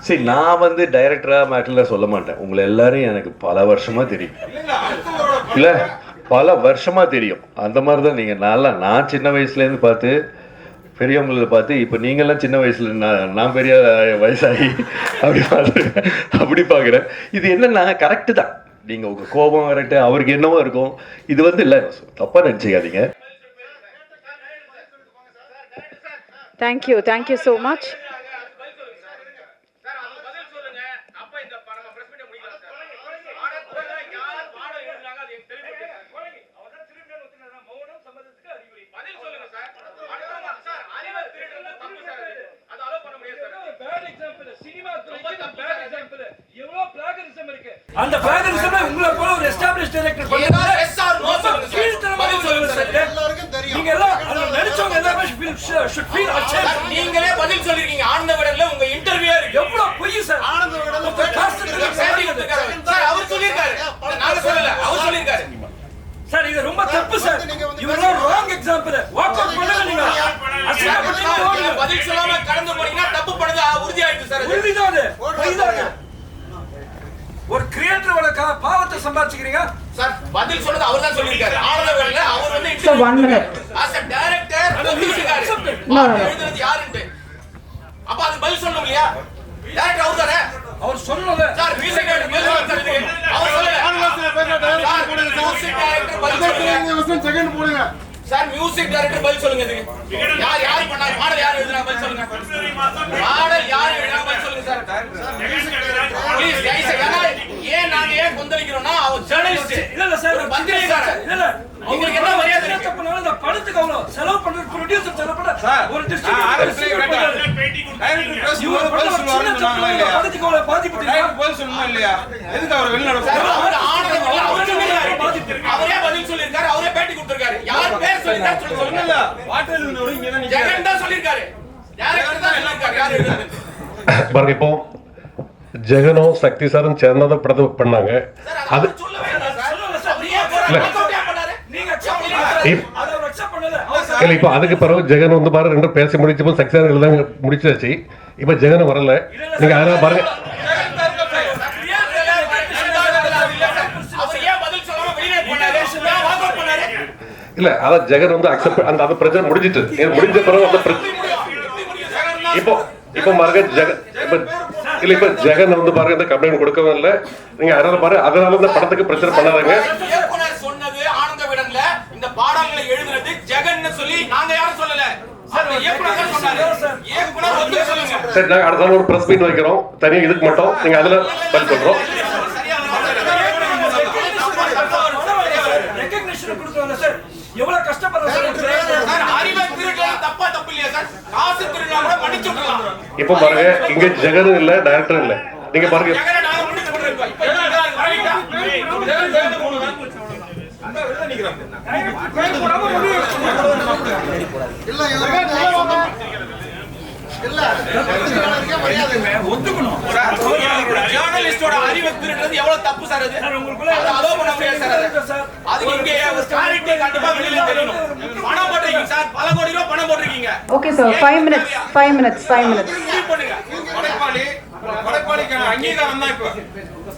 சரி, நான் வந்து டைரக்டரா மேட்டர்ல சொல்ல மாட்டேன். உங்களை எல்லாரும் எனக்கு பல வருஷமா தெரியும். இல்ல, பல வருஷமா தெரியும். அந்த மாதிரி தான் நீங்க. நான் சின்ன வயசுலேருந்து பார்த்து பெரியவங்களை பார்த்து இப்போ நீங்கள்லாம் சின்ன வயசுல நான் பெரிய வயசாகி அப்படி பார்த்துருக்கேன். அப்படி பார்க்குறேன். இது என்னன்னா கரெக்டு தான். நீங்கள் உங்கள் கோபம் கரெக்டு, அவருக்கு என்னவோ இருக்கும். இது வந்து இல்லை, தப்பாக நினச்சிக்காதீங்க. Thank you so much. அந்த பிளாகரிசம் உங்களை போல ஒரு எஸ்டாப்லிஷ்ட் டைரக்டர் பண்ணாரு. எல்லாருக்கும் தெரியும். நீங்க எல்லாம் நடிச்சவங்க எல்லாரும் should feel ashamed. நீங்களே பதில் சொல்லிருக்கீங்க. ஆனந்த விடல்ல உங்க இன்டர்வியூ எவ்வளவு பொய் சார். ஆனந்த விடல்ல சார் அவர் சொல்லிருக்காரு. நான் சொல்லல, அவர் சொல்லிருக்காரு. சார் இது ரொம்ப தப்பு sir. you are wrong example. Walk out பண்ணுங்க. நீங்க பதில் சொல்லாம கடந்து போறீங்கன்னா தப்பு பண்ணது உறுதியாயிடுது சார். உறுதிதான். பொய்தான். ஒரு கிரியேட்டரோட பாவத்தை சம்பாதிக்கிறீங்க சார். பதில் சொன்னது அவர் தான் சொல்லிருக்காரு. ஆனந்தவல்ல அவர் வந்து sir 1 minute as a director எழுதுறது யாருன்னு. அப்ப அது பதில் சொல்லணும் இல்லையா? டைரக்டர் அவர் தானே. அவர் சொன்னது சார் மியூசிக் டைரக்டர் பதில் சொல்றாரு. அவர் சொல்லல. மியூசிக் டைரக்டர் பதில் சொல்லுங்க. செகண்ட் போடுங்க சார். மியூசிக் டைரக்டர் பதில் சொல்லுங்க. இதுக்கு யார் பண்ணாங்க? மாடல் யார் எழுதுறாங்க? பதில் சொல்லுங்க. மாடல் யார் எழுதுறாங்க? பதில் சொல்லுங்க sir. Music director please guys. ஏன் நாங்க ஏன் கொந்தளிக்கிறோம்னா அவர் ஜர்னலிஸ்ட் இல்ல சார், பத்திரிகையாளர் இல்ல. உங்களுக்கு என்ன மரியாதை இருக்கு? பண்ணாலும் இந்த படத்துக்கு அவ்வளவு செலவு பண்ற ப்ரொடியூசர் செலவு பண்ண ஒரு டிஸ்ட்ரிபியூட்டர் பேட்டி கொடுத்தாரு. இவர் பதில் சொல்லுவாருன்னு இல்லையா? படத்துக்கு அவ்வளவு பாதிப்பு டைரக்டர் பதில் சொல்லணுமா இல்லையா? எதுக்கு அவர் வெளிய நடக்குது? அவர் ஆனந்தம் அவர் சொல்லிருக்காரு. அவரே பதில் சொல்லிருக்காரு. அவரே பேட்டி கொடுத்திருக்காரு. யார் பேர் சொல்லிருக்காரு சொல்லுங்க. இல்ல வாட்டர் இருந்தவங்க இங்க தான் நிக்கிறாங்க. ஜெகன் தான் சொல்லிருக்காரு. டைரக்டர் தான் சொல்லிருக்காரு. யார் எழுதுறது பாருங்க. இப்போ ஜெகனும் சக்தி சாரும் சேர்ந்தத படத்தை பண்ணாங்க. அது இல்ல, இப்போ அதுக்கு பிறகு ஜெகன் வந்து பாரு ரெண்டும் பேசி முடிச்சப்போ சக்தி சார் தான் முடிச்சாச்சு. இப்ப ஜெகன் வரல. நீங்க அதனால பாருங்க. இல்ல அதான் ஜெகன் வந்து அக்செப்ட் அந்த பிரச்சனை முடிஞ்சிட்டு முடிஞ்ச பிறகு அந்த இப்போ பாருங்க ஜெகன் இல்ல இப்ப ஜெகன் வந்து பாருங்க இந்த கம்ப்ளைண்ட் கொடுக்கவே இல்லை. நீங்க அதனால பாருங்க, அதனால இந்த படத்துக்கு பிரச்சனை பண்ணாதீங்க. இயக்குனர் சொன்னது ஆனந்த விடன்ல இந்த பாடங்களை எழுதுனது ஜெகன் சொல்லி நாங்க யாரும் சொல்லல. இயக்குனர் சொன்னாரு. இயக்குனர் வந்து சொல்லுங்க. சரி, நாங்க அடுத்த ஒரு பிரஸ் மீட் வைக்கிறோம் தனியா இதுக்கு மட்டும். நீங்க அதுல பதில் சொல்றோம். ரெகக்னிஷன் கொடுக்கறோம் சார். எவ்வளவு கஷ்டப்படுறோம் சார். அறிவை திருடல தப்பா தப்பு இல்லையா சார்? காசு திருடல கூட மன்னிச்சு விடலாம். இப்போ பாருங்க, இங்க ஜெகனும் இல்ல டைரக்டரும் இல்ல. நீங்க பாருங்க ஜெகனை நாங்க முடிச்சு கொடுறோம். இப்போ வரீங்க ஜெகன் போடுங்க. அந்த வெளிய நிக்கறாங்க. இல்ல ஒத்துக்கணும். ஜர்னலிஸ்டோட அறிவை திருடுறது எவ்வளவு தப்பு சார். அது உங்களுக்குள்ள அலோ பண்ண முடியாது சார். அதுக்கு இங்க ஒரு கிளாரிட்டி கண்டிப்பா வெளியில தெரியணும். பணம் போடுறீங்க சார், பல கோடி ரூபாய் பணம் போடுறீங்க. Okay sir, 5 minutes. பண்ணுங்க. படைப்பாளிக்கு அங்கீகாரம் தான். இப்போ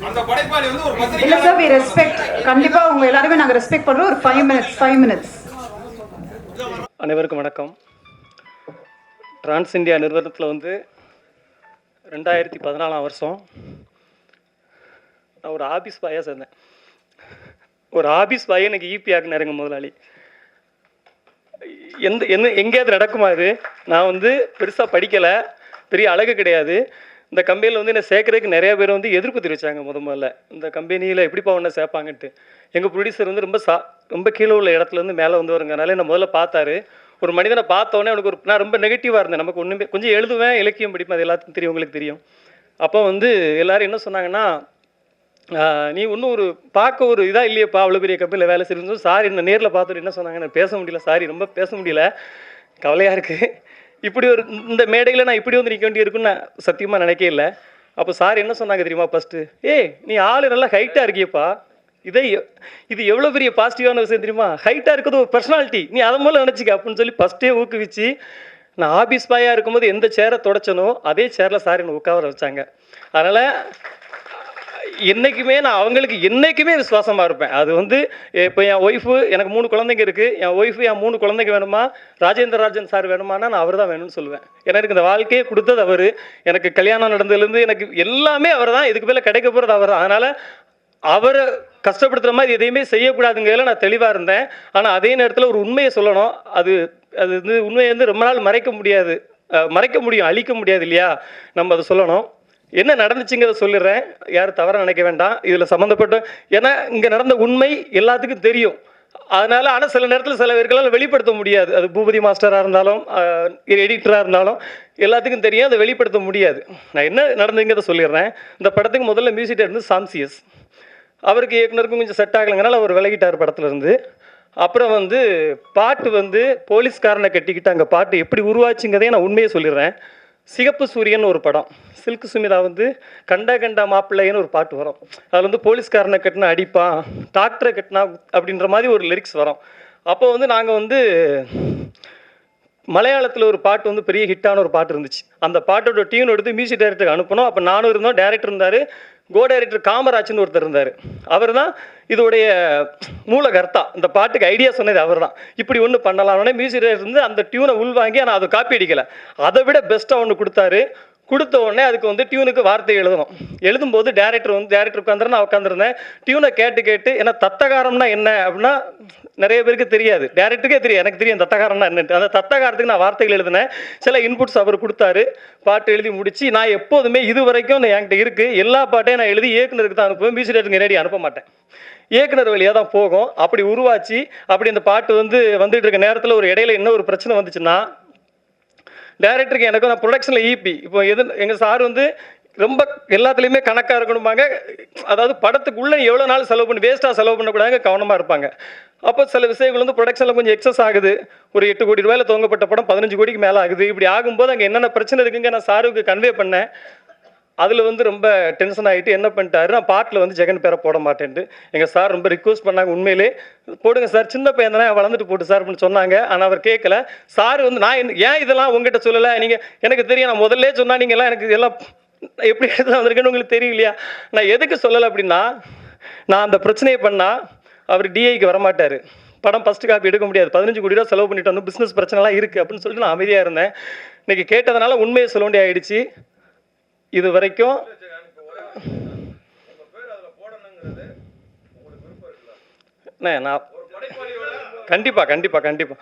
அந்த படைப்பாளி வந்து ஒரு பத்திரிகை இல்ல சார், we respect. கண்டிப்பா உங்க எல்லாரையும் நாங்க ரெஸ்பெக்ட் பண்றோம். ஒரு 5 minutes. அனைவருக்கும் வணக்கம். டிரான்ஸ் இந்தியா நிறுவனத்தில் வந்து 2014 வருஷம் நான் ஒரு ஆஃபீஸ் பாயாக சேர்ந்தேன். ஒரு ஆஃபீஸ் பாயை எனக்கு ஈபி ஆக்குனாருங்க முதலாளி. எங்கேயாவது நடக்குமா இது? நான் வந்து பெருசாக படிக்கலை, பெரிய அழகு கிடையாது. இந்த கம்பெனியில் வந்து என்னை சேர்க்குறதுக்கு நிறைய பேர் வந்து எதிர்ப்பு தெரிவித்தாங்க. முதல்ல இந்த கம்பெனியில் எப்படிப்பா ஒன்றை சேர்ப்பாங்கன்ட்டு. எங்கள் ப்ரொடியூசர் வந்து ரொம்ப கீழே உள்ள இடத்துலேருந்து மேலே வந்து வருங்கனால என்னை முதல்ல பார்த்தாரு. ஒரு மனிதனை பார்த்தோன்னே அவனுக்கு நான் ரொம்ப நெகட்டிவாக இருந்தேன். நமக்கு ஒன்றுமே கொஞ்சம் எழுதுவேன், இலக்கியம் படிப்பேன், அது எல்லாத்துக்கும் தெரியும், உங்களுக்கு தெரியும். அப்போ வந்து எல்லோரும் என்ன சொன்னாங்கன்னா, நீ இன்னும் ஒரு பார்க்க ஒரு இதாக இல்லையப்பா, அவ்வளோ பெரிய கம்பெனியில் வேலை செய்யணும். சாரி, என்ன நேரில் பார்த்துட்டு என்ன சொன்னாங்க, நான் பேச முடியல, சாரி ரொம்ப பேச முடியல, கவலையாக இருக்குது. இப்படி ஒரு இந்த மேடையில் நான் இப்படி வந்து நிற்க வேண்டியிருக்குன்னு நான் சத்தியமாக நினைக்கவே இல்லை. அப்போ சார் என்ன சொன்னாங்க தெரியுமா? ஃபஸ்ட்டு, நீ ஆள் நல்லா ஹைட்டாக இருக்கியப்பா, இது எவ்வளோ பெரிய பாசிட்டிவான விஷயம் தெரியுமா? ஹைட்டாக இருக்கிறது ஒரு பர்சனாலிட்டி, நீ அதை மூலம் நினச்சிக்க அப்படின்னு சொல்லி ஃபஸ்ட்டே ஊக்குவிச்சு நான் ஆஃபீஸ் பாயாக இருக்கும்போது எந்த சேரை தொடச்சனோ அதே சேரில் சார் என்னை உட்கார வச்சாங்க. அதனால் என்றைக்குமே நான் அவங்களுக்கு என்றைக்குமே விசுவாசமாக இருப்பேன். அது வந்து இப்போ என் ஒய்ஃபு, எனக்கு 3 குழந்தைங்க இருக்குது. என் ஒய்ஃபு என் 3 குழந்தைங்க வேணுமா, ராஜேந்திர ராஜன் சார் வேணுமானா நான் அவர் தான் வேணும்னு சொல்லுவேன். ஏன்னா எனக்கு இந்த வாழ்க்கையை கொடுத்தது அவர். எனக்கு கல்யாணம் நடந்ததுலேருந்து எனக்கு எல்லாமே அவர் தான். இதுக்கு மேலே கிடைக்க போகிறது அவர் தான். அதனால் அவரை கஷ்டப்படுத்துகிற மாதிரி எதையுமே செய்யக்கூடாதுங்கிறதுல நான் தெளிவாக இருந்தேன். ஆனால் அதே நேரத்தில் ஒரு உண்மையை சொல்லணும். அது அது வந்து உண்மையை வந்து ரொம்ப நாள் மறைக்க முடியாது, மறைக்க முடியும், அழிக்க முடியாது இல்லையா? நம்ம அதை சொல்லணும். என்ன நடந்துச்சுங்கிறத சொல்லிடுறேன், யாரும் தவறாக நினைக்க வேண்டாம். இதில் சம்மந்தப்பட்ட, ஏன்னா இங்கே நடந்த உண்மை எல்லாத்துக்கும் தெரியும். அதனால் ஆனால் சில நேரத்தில் சில பேர்களால் வெளிப்படுத்த முடியாது. அது பூபதி மாஸ்டராக இருந்தாலும் எடிட்டராக இருந்தாலும் எல்லாத்துக்கும் தெரியும், அதை வெளிப்படுத்த முடியாது. நான் என்ன நடந்துங்கிறத சொல்லிடுறேன். இந்த படத்துக்கு முதல்ல மியூசிக் இருந்து சாம்சியஸ், அவருக்கு இயக்குனருக்கும் கொஞ்சம் செட் ஆகலைங்கனால அவர் விலகிட்டார் படத்துலேருந்து. அப்புறம் வந்து பாட்டு வந்து போலீஸ்காரனை கட்டிக்கிட்டு அங்கே பாட்டு எப்படி உருவாச்சுங்கிறதே நான் உண்மையை சொல்லிடுறேன். சிகப்பு சூரியன் ஒரு படம், சில்க் சுமிதா வந்து கண்டா கண்டா மாப்பிள்ளைன்னு ஒரு பாட்டு வரும். அதில் வந்து போலீஸ்காரனை கட்டினா அடிப்பான், டாக்டரை கட்டினா அப்படின்ற மாதிரி ஒரு லிரிக்ஸ் வரும். அப்போ வந்து நாங்கள் வந்து மலையாளத்தில் ஒரு பாட்டு வந்து பெரிய ஹிட்டான ஒரு பாட்டு இருந்துச்சு. அந்த பாட்டோட டியூன் எடுத்து மியூசிக் டைரக்டருக்கு அனுப்பணும். அப்போ நானும் இருந்தோம், டைரக்டர் இருந்தார், கோ டைரக்டர் காமராஜ்னு ஒருத்தர் இருந்தார். அவர் தான் இதோடைய மூலகர்த்தா. இந்த பாட்டுக்கு ஐடியா சொன்னது அவர் தான். இப்படி ஒன்று பண்ணலாம்னே மியூசிக் டைரக்டர் இருந்து அந்த டியூனை உள்வாங்கி, ஆனால் அதை காப்பி அடிக்கலை, அதை விட பெஸ்ட்டாக ஒன்று கொடுத்தாரு. கொடுத்த உடனே அதுக்கு வந்து டியூனுக்கு வார்த்தை எழுதணும். எழுதும்போது டேரக்டர் உட்காந்துரு, நான் உட்காந்துருந்தேன். டியூனை கேட்டு ஏன்னா தத்தகாரம்னா என்ன அப்படின்னா நிறைய பேருக்கு தெரியாது, டேரக்டருக்கே தெரியும், எனக்கு தெரியும் தத்தகாரம்னா என்னன்ட்டு. அந்த தத்தகாரத்துக்கு நான் வார்த்தைகள் எழுதினேன். சில இன்புட்ஸ் அவர் கொடுத்தாரு. பாட்டு எழுதி முடிச்சு நான் எப்போதுமே இது வரைக்கும் என்கிட்ட இருக்குது எல்லா பாட்டையும் நான் எழுதி இயக்குனருக்கு தான் அனுப்புவேன். மியூசிக் டைரக்டருக்கு நேரடி அனுப்ப மாட்டேன், இயக்குனர் வழியாக தான் போகும். அப்படி உருவாச்சு. அப்படி அந்த பாட்டு வந்துட்டு இருக்க நேரத்தில் ஒரு இடையில என்ன ஒரு பிரச்சனை வந்துச்சுன்னா, டைரக்டருக்கு எனக்கும் நான் ப்ரொடக்ஷனில் ஈபி இப்போ எங்கள் சார் வந்து ரொம்ப எல்லாத்துலேயுமே கணக்காக இருக்கணுமாங்க. அதாவது படத்துக்குள்ளே எவ்வளோ நாள் செலவு பண்ணி வேஸ்ட்டாக செலவு பண்ணக்கூடாது, கவனமாக இருப்பாங்க. அப்போ சில விஷயங்கள் வந்து ப்ரொடக்ஷனில் கொஞ்சம் எக்ஸஸ் ஆகுது. ஒரு 8 கோடி ரூபாயில் துவங்கப்பட்ட படம் 15 கோடிக்கு மேலே ஆகுது. இப்படி ஆகும்போது அங்கே என்னென்ன பிரச்சனை இருக்குங்க நான் சாருக்கு கன்வே பண்ணேன். அதில் வந்து ரொம்ப டென்ஷன் ஆகிட்டு என்ன பண்ணிட்டாரு, நான் பாட்டில் வந்து ஜெகன் பேரை போட மாட்டேன்ட்டு எங்கள் சார் ரொம்ப ரிக்வஸ்ட் பண்ணாங்க. உண்மையிலே போடுங்க சார், சின்ன பையன் தானே, வளர்ந்துட்டு போட்டு சார் அப்படின்னு சொன்னாங்க. ஆனால் அவர் கேட்கல. சார் வந்து நான் ஏன் இதெல்லாம் உங்ககிட்ட சொல்லலை, நீங்கள் எனக்கு தெரியும், நான் முதல்ல சொன்னால் நீங்கள் எல்லாம் எனக்கு எல்லாம் எப்படி எடுத்து வந்திருக்கேன்னு உங்களுக்கு தெரியும் இல்லையா? நான் எதுக்கு சொல்லலை அப்படின்னா, நான் அந்த பிரச்சனையை பண்ணால் அவர் டிஐக்கு வரமாட்டார், படம் ஃபஸ்ட்டு காப்பி எடுக்க முடியாது, 15 கோடி ரூபா செலவு பண்ணிட்டு வந்து பிஸ்னஸ் பிரச்சனைலாம் இருக்குது அப்படின்னு சொல்லிட்டு நான் அமைதியாக இருந்தேன். இன்றைக்கி கேட்டதுனால உண்மையை சொல்ல வேண்டிய ஆயிடுச்சு. இது வரைக்கும் நான் கண்டிப்பாக கண்டிப்பாக கண்டிப்பாக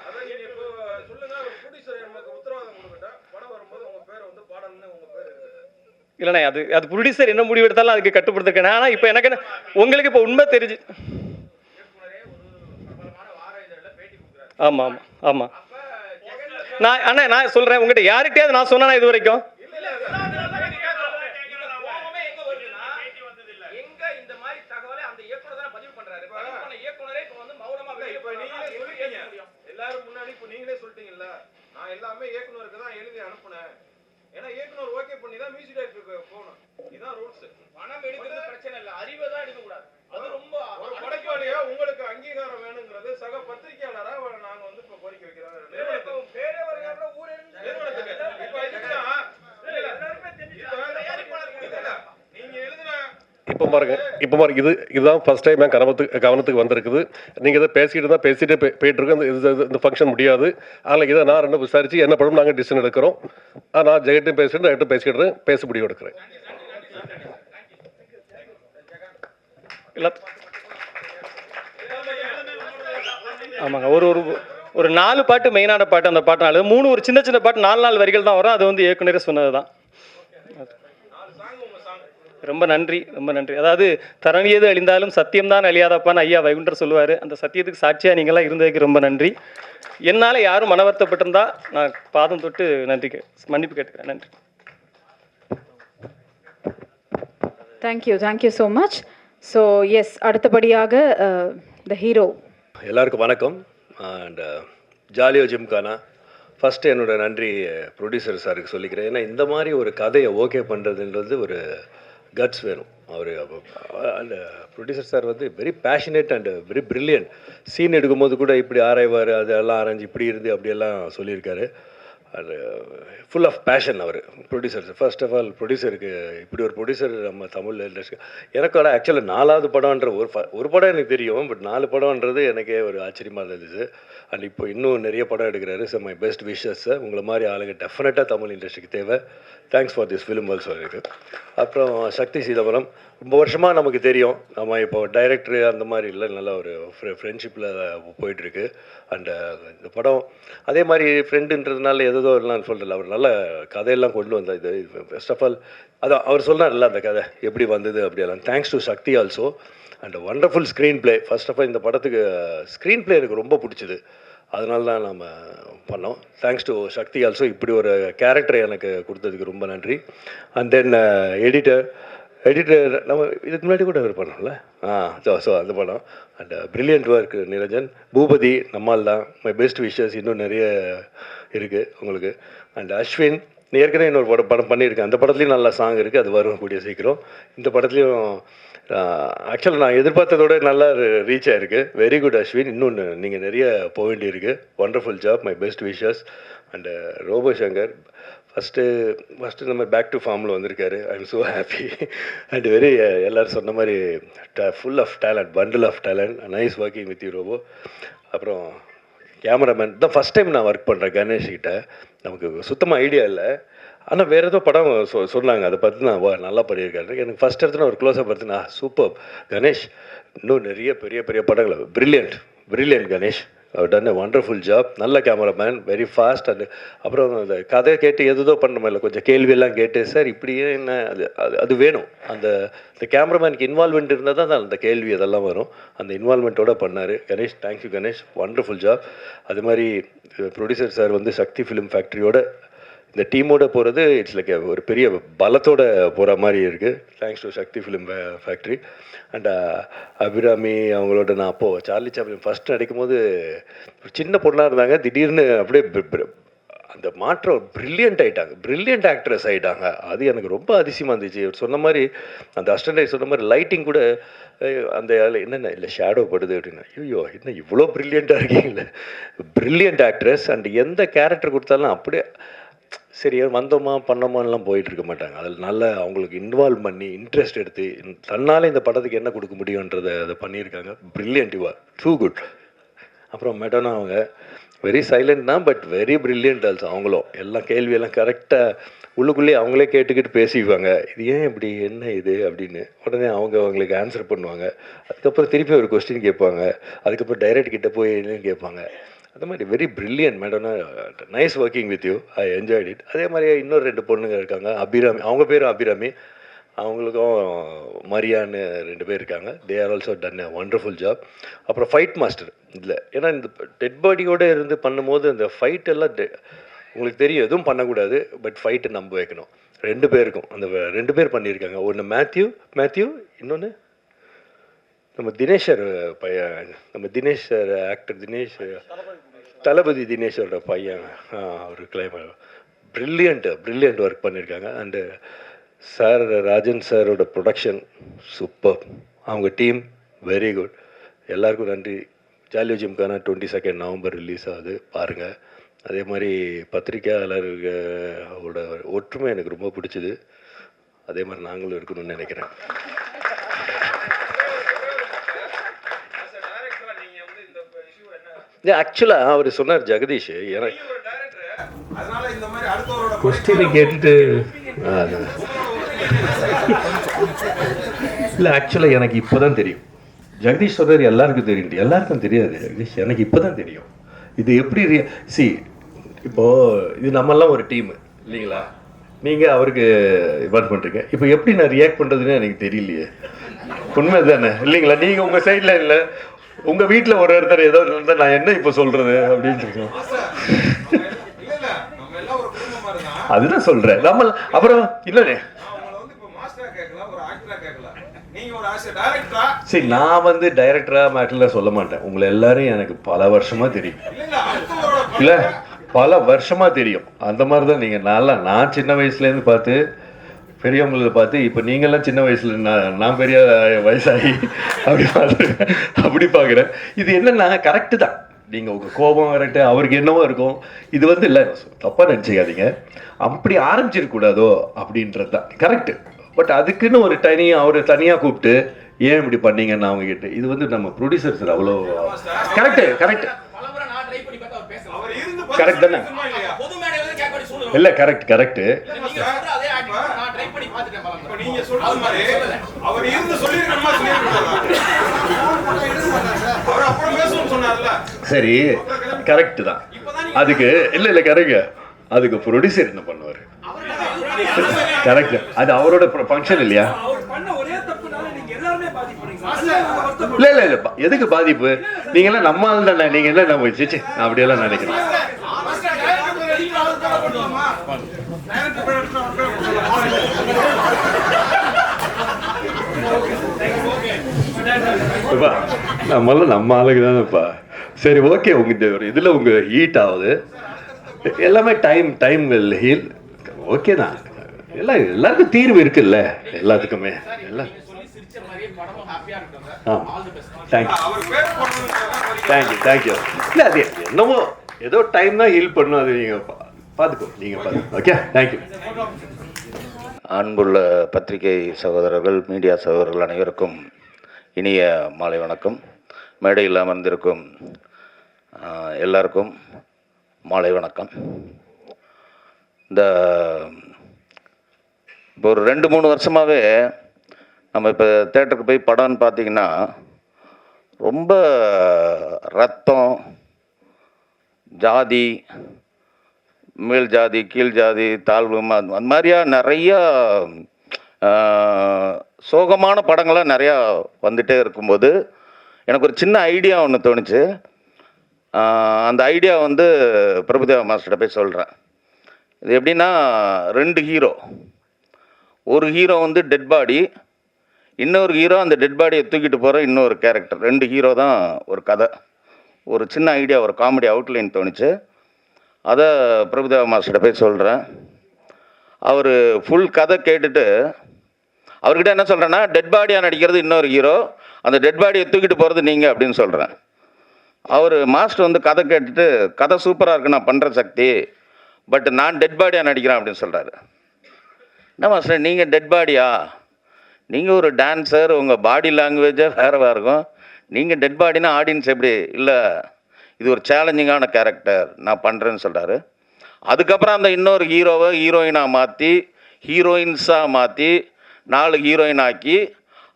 இல்லைண்ணே, அது ப்ரொடியூசர் என்ன முடிவு எடுத்தாலும் அதுக்கு கட்டுப்படுத்திருக்கேன். ஆனால் இப்போ எனக்கு என்ன, உங்களுக்கு இப்போ உண்மை தெரிஞ்சு. ஆமாம் ஆமாம் ஆமாம். நான் சொல்கிறேன் உங்கள்கிட்ட, யார்கிட்டயாவது நான் சொன்னேன்னா இது வரைக்கும் எல்லாமே இயக்குனருக்கு தான் எழுதி அனுப்புனேன். ஏன்னா இயக்குனர் ஓகே பண்ணி தான் மியூசிக் டைரக்டருக்கு போகணும். இதுதான் ரூல்ஸ். பணம் எடுக்கிறது பிரச்சனை இல்லை, அறிவை தான் எடுக்க கூடாது. அது ரொம்ப ஒரு படைப்பாளியா உங்களுக்கு அங்கீகாரம் வேணுங்கிறது சக பத்திரிகையாளரா நாங்க வந்து இப்ப கோரிக்கை வைக்கிறோம். பேரே வருகிற ஊரே நிறுவனத்துக்கு இப்ப இதுதான் எல்லாருமே தெரிஞ்சு நீங்க எழுதுன இப்போ பாருங்க இதுதான் ஃபர்ஸ்ட் டைம் என் கவனத்துக்கு வந்திருக்குது. நீங்கள் இதை பேசிட்டு போயிட்டுருக்கோம். இந்த ஃபங்க்ஷன் முடியாது. அதில் இதை நான் ரெண்டு விசாரித்து என்ன படம் நாங்கள் டிசிஷன் எடுக்கிறோம். நான் ஜெகட்டையும் பேசிக்கிட்டு பேச முடிவு எடுக்கிறேன். ஆமாங்க. ஒரு 4 பாட்டு மெயினான பாட்டு, அந்த பாட்டு 4, 3 ஒரு சின்ன சின்ன பாட்டு 4 வரிகள் தான் வரும். அது வந்து இயக்குனரே சொன்னது தான். ரொம்ப நன்றி, ரொம்ப நன்றி. அதாவது தரணியது அழிந்தாலும் சத்தியம்தான் அழியாதப்பான்னு ஐயா வைகுண்டர் சொல்லுவார். அந்த சத்தியத்துக்கு சாட்சியாக நீங்களாம் இருந்ததுக்கு ரொம்ப நன்றி. என்னால் யாரும் மனவருத்தப்பட்டிருந்தா நான் பாதம் தொட்டு மன்னிப்பு கேட்டுக்கிறேன். நன்றி. Thank you so much. So yes, அடுத்தபடியாக த ஹீரோ. எல்லாருக்கும் வணக்கம். அண்ட் ஜாலியோ ஜிம்கானா ஃபஸ்ட்டு என்னோட நன்றி ப்ரொடியூசர் சாருக்கு சொல்லிக்கிறேன். ஏன்னா இந்த மாதிரி ஒரு கதையை ஓகே பண்ணுறதுன்றது ஒரு கட்ஸ் வேணும். அவர் அந்த ப்ரொடியூசர் சார் வந்து very passionate and very brilliant. Scene எடுக்கும்போது கூட இப்படி ஆராய்வார், அதெல்லாம் ஆராய்ஞ்சு இப்படி இருந்து அப்படியெல்லாம் சொல்லியிருக்காரு. அது ஃபுல் ஆஃப் பேஷன் அவர் ப்ரொடியூசர். ஃபர்ஸ்ட் ஆஃப் ஆல் ப்ரொடியூசருக்கு இப்படி ஒரு ப்ரொடியூசர் நம்ம தமிழ் இண்டஸ்ட்ரி எனக்கோட ஆக்சுவலாக 4வது படம்ன்ற ஒரு படம் எனக்கு தெரியும், பட் 4 படம்ன்றது எனக்கே ஒரு ஆச்சரியமாக இருந்துச்சு. அண்ட் இப்போ இன்னும் நிறைய படம் எடுக்கிறாரு. So my best wishes. உங்களை மாதிரி ஆளுங்க டெஃபினட்டாக தமிழ் இண்டஸ்ட்ரிக்கு தேவை. Thanks for this film also இருக்கு. அப்புறம் சக்தி சீதாபுரம் ரொம்ப வருஷமாக நமக்கு தெரியும். நம்ம இப்போ டைரக்டரு அந்த மாதிரி இல்லை, நல்ல ஒரு ஃப்ரெண்ட்ஷிப்பில் போயிட்டுருக்கு. அண்டு இந்த படம் அதே மாதிரி ஃப்ரெண்டுன்றதுனால எதோ எல்லாம் சொல்கிறல, அவர் நல்ல கதையெல்லாம் கொண்டு வந்தார். இது ஃபர்ஸ்ட் ஆஃப் ஆல் அதான் அவர் சொன்னார்ல அந்த கதை எப்படி வந்தது அப்படியெல்லாம். Thanks to Sakthi also. And wonderful screenplay. First of all இந்த படத்துக்கு ஸ்க்ரீன் பிளே எனக்கு ரொம்ப பிடிச்சிது, அதனால தான் நம்ம பண்ணோம். Thanks to Sakthi also. இப்படி ஒரு கேரக்டரை எனக்கு கொடுத்ததுக்கு ரொம்ப நன்றி. அண்ட் தென் எடிட்டர் நம்ம இதுக்கு முன்னாடி கூட அவர் பண்ணோம்ல, ஸோ அந்த படம். And brilliant work Niranjan. Bhoopathi நம்மால் தான். My best wishes. இன்னும் நிறைய இருக்குது உங்களுக்கு. அண்ட் அஸ்வின் ஏற்கனவே இன்னொரு படம் பண்ணியிருக்கேன், அந்த படத்துலேயும் நல்ல சாங் இருக்குது, அது வரும் கூடிய சீக்கிரம். இந்த படத்துலையும் ஆக்சுவலாக நான் எதிர்பார்த்ததோட நல்லா ரீச் ஆகிருக்கு. Very good Ashwin. இன்னொன்று நீங்கள் நிறைய போக வேண்டியிருக்கு. Wonderful job. My best wishes. And Robo Shankar first நம்ம பேக் டு ஃபார்மில் வந்திருக்காரு. I am so happy. And very எல்லோரும் சொன்ன மாதிரி full of talent, bundle of talent. Nice working with you Robo. அப்புறம் கேமராமேன் தான் ஃபஸ்ட் டைம் நான் ஒர்க் பண்ணுறேன் கணேஷ்கிட்ட. நமக்கு சுத்தமாக ஐடியா இல்லை, ஆனால் வேறு ஏதோ படம் சொன்னாங்க, அதை பார்த்து நான் நல்லா பண்ணியிருக்காரு. எனக்கு ஃபஸ்ட் இடத்துல ஒரு க்ளோஸாக பார்த்து சூப்பர் கணேஷ், இன்னும் நிறைய பெரிய பெரிய படங்கள். பிரில்லியன்ட் கணேஷ். அவர் டன் எ வண்டர்ஃபுல் ஜாப். நல்ல கேமராமேன், வெரி ஃபாஸ்ட். அண்ட் அப்புறம் அந்த கதை கேட்டு எதோ பண்ணணும் இல்லை, கொஞ்சம் கேள்வியெல்லாம் கேட்டு சார் இப்படியே என்ன அது வேணும். அந்த கேமராமேனுக்கு இன்வால்மெண்ட் இருந்தால் தான் அந்த கேள்வி அதெல்லாம் வரும். அந்த இன்வால்மெண்ட்டோடு பண்ணார் Ganesh. Thank you Ganesh. Wonderful job. அது மாதிரி ப்ரொடியூசர் சார் வந்து சக்தி ஃபிலிம் ஃபேக்ட்ரியோட இந்த டீமோட போகிறது இட்ஸ் லைக் ஒரு பெரிய பலத்தோடு போகிற மாதிரி இருக்குது. Thanks to Sakthi film factory. And Abirami அவங்களோட நான் அப்போது சார்லி சாப்ளின் ஃபஸ்ட்டு நடிக்கும் போது ஒரு சின்ன பொண்ணாக இருந்தாங்க, திடீர்னு அப்படியே அந்த மாற்றம் பிரில்லியன்ட் ஆகிட்டாங்க, பிரில்லியன்ட் ஆக்ட்ரஸ் ஆகிட்டாங்க. அது எனக்கு ரொம்ப அதிசயமாக இருந்துச்சு. சொன்ன மாதிரி அந்த அஸ்டன்ட் சொன்ன மாதிரி லைட்டிங் கூட அந்த என்னென்ன இல்லை ஷேடோ படுது அப்படின்னா, ஐயோ என்ன இவ்வளோ பிரில்லியண்ட்டாக இருக்கீங்களே. Brilliant actress. அண்ட் எந்த கேரக்டர் கொடுத்தாலும் அப்படியே சரி வந்தோமா பண்ணோமான்லாம் போயிட்டு இருக்க மாட்டாங்க. அதில் நல்லா அவங்களுக்கு இன்வால்வ் பண்ணி இன்ட்ரெஸ்ட் எடுத்து தன்னால் இந்த படத்துக்கு என்ன கொடுக்க முடியுன்றதை அதை பண்ணியிருக்காங்க. Brilliant. You are too good. அப்புறம் மெடோனா அவங்க வெரி சைலண்ட் தான், பட் வெரி பிரில்லியன்ட் ஆல்சோ. அவங்களும் எல்லாம் கேள்வியெல்லாம் கரெக்டாக உள்ளுக்குள்ளேயே அவங்களே கேட்டுக்கிட்டு பேசிக்குவாங்க. இது ஏன் இப்படி என்ன இது அப்படின்னு உடனே அவங்களுக்கு ஆன்சர் பண்ணுவாங்க. அதுக்கப்புறம் திருப்பி ஒரு கொஸ்டின் கேட்பாங்க. அதுக்கப்புறம் டைரக்ட் கிட்ட போய் என்னன்னு கேட்பாங்க. அந்த மாதிரி வெரி பிரில்லியன்ட் மேடம்னா. Nice working with you. I enjoyed it. அதே மாதிரி இன்னொரு 2 பொண்ணுங்க இருக்காங்க. அபிராமி, அவங்க பேரும் அபிராமி, அவங்களுக்கும் மரியான்னு 2 பேர் இருக்காங்க. They are also done a wonderful job. அப்புறம் ஃபைட் மாஸ்டர் இல்லை, ஏன்னா இந்த டெட் பாடியோடு இருந்து பண்ணும்போது அந்த ஃபைட் எல்லாம் உங்களுக்கு தெரியும் எதுவும் பண்ணக்கூடாது, பட் ஃபைட்டு நம்ப வைக்கணும். 2 பேருக்கும் அந்த 2 பேர் பண்ணியிருக்காங்க. ஒன்று மேத்யூ, இன்னொன்று நம்ம தினேஷர் பையன், நம்ம தினேஷ் சார் ஆக்டர் தினேஷ், தளபதி தினேஷோட பையன். அவர் கிளைமர் பிரில்லியண்ட் ஒர்க் பண்ணியிருக்காங்க. அண்டு சார் ராஜன் சாரோட ப்ரொடக்ஷன் சூப்பர். அவங்க டீம் வெரி குட். எல்லாருக்கும் நன்றி. ஜாலியோ ஜிம்கானா 22 நவம்பர் ரிலீஸ் ஆகுது, பாருங்கள். அதே மாதிரி பத்திரிக்கையாளர்களோட ஒற்றுமை எனக்கு ரொம்ப பிடிச்சிது. அதே மாதிரி நாங்களும் இருக்கணும்னு நினைக்கிறேன். ஆக்சுவலாக அவர் சொன்னார் ஜெகதீஷ், எனக்கு கொஸ்டினை கேட்டுட்டு இல்லை ஆக்சுவலாக எனக்கு இப்போ தான் தெரியும். ஜெகதீஷ் சொல்கிறார் எல்லாருக்கும் தெரியும், எல்லாருக்கும் தெரியாது ஜெகதீஷ், எனக்கு இப்போ தான் தெரியும். இது எப்படி இப்போது இது நம்மெல்லாம் ஒரு டீமு இல்லைங்களா, நீங்கள் அவருக்கு இன்வைட் பண்ணுறீங்க. இப்போ எப்படி நான் ரியாக்ட் பண்ணுறதுன்னு எனக்கு தெரியலையே. உண்மை தானே இல்லைங்களா? நீங்கள் உங்கள் சைடில் இல்லை, உங்கள் வீட்டில் ஒரு ஒருத்தர் ஏதோ இருந்தால் நான் என்ன இப்போ சொல்கிறது அப்படின்னு இருக்கோம். அதுதான் சொல்கிறேன். நம்ம அப்புறம் இல்லைண்ணே, சரி நான் வந்து டைரக்டராக மேட்டரில் சொல்ல மாட்டேன். உங்களை எல்லாரும் எனக்கு பல வருஷமாக தெரியும், இல்லை பல வருஷமாக தெரியும். அந்த மாதிரி தான் நீங்கள் நான் சின்ன வயசுலேருந்து பார்த்து பெரியவங்களை பார்த்து இப்போ நீங்கள்லாம் சின்ன வயசில் நான் பெரிய வயசாகி அப்படி பார்க்குறேன். இது என்னென்னா கரெக்டு தான். நீங்கள் உங்கள் கோபம் வரட்டு அவருக்கு என்னவோ இருக்கும். இது வந்து இல்லை, தப்பாக நினச்சிக்காதீங்க, அப்படி ஆரம்பிச்சிருக்கூடாதோ அப்படின்றது தான் கரெக்டு. பட் அதுக்குன்னு ஒரு அவரை தனியாக கூப்பிட்டு ஏன் இப்படி பண்ணீங்கன்னு அவங்க கிட்ட, இது வந்து நம்ம ப்ரொடியூசர் சார் அவ்வளோ கரெக்டு. பலமுறை நான் ட்ரை பண்ணி பார்த்தா அவர் பேசல. அவர் கரெக்ட் தானே? பொது மேடையில வந்து கேட்க வேண்டிய சூழ்நிலை. இல்லை கரெக்டு. நீங்க சொல்ற அதே ஆக்டிங் நான் ட்ரை பண்ணி பார்த்துட்டேன் பலமுறை. நீங்க சொல்ற மாதிரி அவர் இருந்து சொல்லிருக்கணுமா அவர் அப்புறம் பேசணும்னு சொன்னார்ல. சரி, கரெக்ட் தான். அதுக்கு இல்லை கரெக்ட், அதுக்கு ப்ரொடியூசர் என்ன பண்ணுவார்? கரெக்ட், அது அவரோட ஃபங்க்ஷன் இல்லையா? இல்லை எதுக்கு பாதிப்பு? நீங்க எல்லாம் நம்ம ஆள் தானே, நீங்க என்ன நம்ம சிச்சு அப்படியெல்லாம் நினைக்கிறோம். நம்ம ஆளுக்கு தானேப்பா. சரி, ஓகே, உங்க இதுல உங்க ஹீட் ஆகுது எல்லாமே, டைம் வில் ஹீல். ஓகே தான், எல்லாருக்கும் தீர்வு இருக்குல்ல எல்லாத்துக்குமே. எல்லாம் தேங்க்யூ. இல்லை அது என்னமோ ஏதோ டைம் தான் ஹீல் பண்ணும், அது நீங்கள் பார்த்துக்கோ. Okay, thank you. அன்புள்ள பத்திரிகை சகோதரர்கள், மீடியா சகோதரர்கள் அனைவருக்கும் இனிய மாலை வணக்கம். மேடையில் அமர்ந்திருக்கும் எல்லாருக்கும் மாலை வணக்கம். இந்த இப்போ ஒரு 2-3 வருஷமாகவே நம்ம இப்போ தேட்டருக்கு போய் படம்னு பார்த்தீங்கன்னா ரொம்ப ரத்தம், ஜாதி, மேல் ஜாதி, கீழ் ஜாதி, தாழ்வு, அந்த மாதிரியா நிறையா சோகமான படங்கள்லாம் நிறையா வந்துகிட்டே இருக்கும்போது எனக்கு ஒரு சின்ன ஐடியா ஒன்று தோணுச்சு. அந்த ஐடியா வந்து பிரபுதேவா மாஸ்டர்கிட்ட போய் சொல்கிறேன். இது எப்படின்னா, 2 ஹீரோ, ஒரு ஹீரோ வந்து டெட் பாடி, இன்னொரு ஹீரோ அந்த டெட் பாடியை தூக்கிட்டு போகிற இன்னொரு கேரக்டர். 2 ஹீரோ தான் ஒரு கதை. ஒரு சின்ன ஐடியா, ஒரு காமெடி அவுட்லைன் தோணுச்சு. அதை பிரபுதேவா மாஸ்டர்கிட்ட போய் சொல்கிறேன். அவர் ஃபுல் கதை கேட்டுட்டு அவர்கிட்ட என்ன சொல்கிறேன்னா, டெட் பாடியாக நடிக்கிறது இன்னொரு ஹீரோ, அந்த டெட் பாடியை தூக்கிட்டு போகிறது நீங்கள் அப்படின்னு சொல்கிறேன். அவர் மாஸ்டர் வந்து கதை கேட்டுட்டு, கதை சூப்பராக இருக்குது, நான் பண்ணுற சக்தி, பட் நான் டெட் பாடியாக நடிக்கிறேன் அப்படின்னு சொல்கிறாரு. என்ன மாஸ்டர், நீங்கள் டெட் பாடியா? நீங்கள் ஒரு டான்ஸர், உங்கள் பாடி லாங்குவேஜே வேறு இருக்கும். நீங்கள் டெட் பாடினா ஆடியன்ஸ் எப்படி? இல்லை, இது ஒரு சேலஞ்சிங்கான கேரக்டர், நான் பண்ணுறேன்னு சொல்கிறாரு. அதுக்கப்புறம் அந்த இன்னொரு ஹீரோவை ஹீரோயினாக மாற்றி, ஹீரோயின்ஸாக மாற்றி 4 ஹீரோயின் ஆக்கி,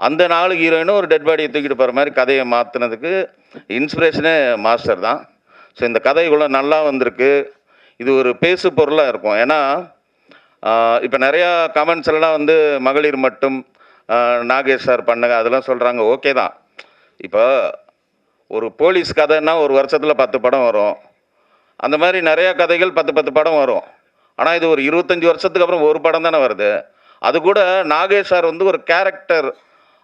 அந்த 4 ஹீரோயினும் ஒரு டெட் பாடியை தூக்கிட்டு போகிற மாதிரி கதையை மாற்றினதுக்கு இன்ஸ்பிரேஷனே மாஸ்டர் தான். ஸோ இந்த கதை இவ்வளோ நல்லா வந்திருக்கு. இது ஒரு பேசு பொருளாக இருக்கும். ஏன்னா இப்போ நிறையா கமெண்ட்ஸ் எல்லாம் வந்து மகளிர் மட்டும் நாகேஷ் சார் பண்ணுங்க அதெல்லாம் சொல்கிறாங்க. ஓகே தான். இப்போ ஒரு போலீஸ் கதைன்னா ஒரு வருஷத்தில் 10 படம் வரும். அந்த மாதிரி நிறையா கதைகள் 10 படம் வரும். ஆனால் இது ஒரு 25 வருஷத்துக்கு அப்புறம் ஒரு படம் தானே வருது. அது கூட நாகேஷ் சார் வந்து ஒரு கேரக்டர்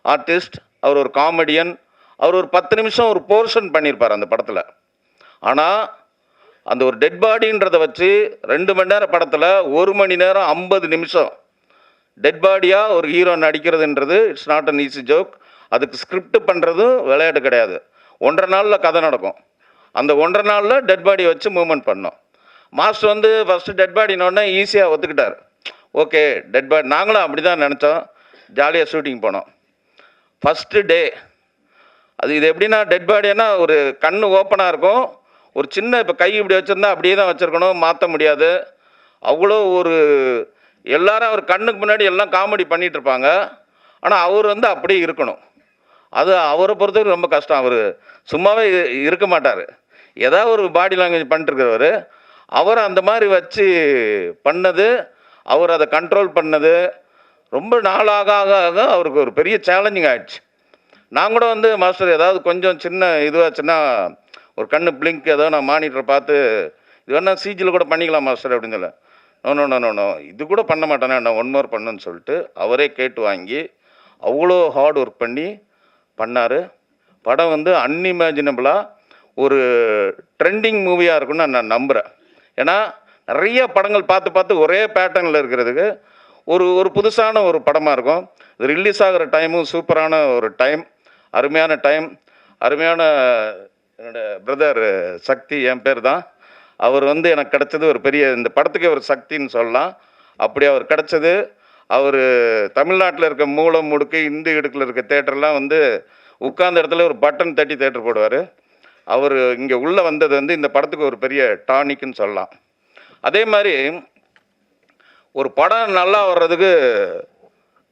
ஆர்டிஸ்ட், அவர் ஒரு காமெடியன், அவர் ஒரு 10 நிமிஷம் ஒரு போர்ஷன் பண்ணியிருப்பார் அந்த படத்தில். ஆனால் அந்த ஒரு டெட் பாடின்றதை வச்சு 2 மணி நேரம் படத்தில் 1 மணி நேரம் 50 நிமிஷம் டெட் பாடியாக ஒரு ஹீரோ நடிக்கிறதுன்றது it's not an easy joke. அதுக்கு ஸ்கிரிப்ட் பண்ணுறதும் விளையாட்டு கிடையாது. 1.5 நாளில் கதை நடக்கும். அந்த 1.5 நாளில் டெட் பாடியை வச்சு மூவ்மெண்ட் பண்ணோம். மாஸ்டர் வந்து ஃபஸ்ட்டு டெட் பாடினோடனே ஈஸியாக ஒத்துக்கிட்டார். ஓகே, டெட் பாடி நாங்களும் அப்படி தான் நினச்சோம். ஜாலியாக ஷூட்டிங் போனோம். ஃபஸ்ட்டு டே அது இது எப்படின்னா, டெட் பாடினா ஒரு கண் ஓப்பனாக இருக்கும், ஒரு சின்ன இப்போ கை இப்படி வச்சுருந்தா அப்படியே தான் வச்சுருக்கணும், மாற்ற முடியாது. அவ்வளோ ஒரு எல்லாரும் அவர் கண்ணுக்கு முன்னாடி எல்லாம் காமெடி பண்ணிகிட்டு இருப்பாங்க. ஆனால் அவர் வந்து அப்படியே இருக்கணும். அது அவரை பொறுத்தவரைக்கும் ரொம்ப கஷ்டம். அவர் சும்மாவே இருக்க மாட்டார், ஏதாவது ஒரு பாடி லாங்குவேஜ் பண்ணிட்டுருக்கிறவர். அவர் அந்த மாதிரி வச்சு பண்ணது, அவர் அதை கண்ட்ரோல் பண்ணது ரொம்ப நாளாக ஆக ஆக அவருக்கு ஒரு பெரிய சேலஞ்சிங் ஆகிடுச்சு. நான் கூட வந்து மாஸ்டர் ஏதாவது கொஞ்சம் சின்ன இதுவாச்சுன்னா ஒரு கண்ணு பிளிங்க் ஏதோ நான் மானிட்டர் பார்த்து இது வேணால் சிஜியில் கூட பண்ணிக்கலாம் மாஸ்டர் அப்படின்னு சொல்ல. நோ இது கூட பண்ண மாட்டேனே, நான் 1 மோர் பண்ணுன்னு சொல்லிட்டு அவரே கேட்டு வாங்கி அவ்வளோ ஹார்ட் ஒர்க் பண்ணி பண்ணார். படம் வந்து அன்இமேஜினபிளாக ஒரு ட்ரெண்டிங் மூவியாக இருக்குன்னு நான் நம்புகிறேன். ஏன்னா நிறைய படங்கள் பார்த்து ஒரே பேட்டர்னில் இருக்கிறதுக்கு ஒரு புதுசான ஒரு படமாக இருக்கும். இது ரிலீஸ் ஆகிற டைமும் சூப்பரான ஒரு டைம், அருமையான டைம், அருமையான என்னோட பிரதர் சக்தி என் பேர் தான். அவர் வந்து எனக்கு கிடைச்சது ஒரு பெரிய, இந்த படத்துக்கு ஒரு சக்தின்னு சொல்லலாம். அப்படி அவர் கிடைச்சது. அவர் தமிழ்நாட்டில் இருக்க மூலம் முடுக்கு இந்து இடுக்கில் இருக்க தேட்டர்லாம் வந்து உட்கார்ந்த இடத்துல ஒரு பட்டன் தட்டி தேட்டர் போடுவார். அவர் இங்கே உள்ளே வந்தது வந்து இந்த படத்துக்கு ஒரு பெரிய டானிக்குன்னு சொல்லலாம். அதே மாதிரி ஒரு படம் நல்லா வர்றதுக்கு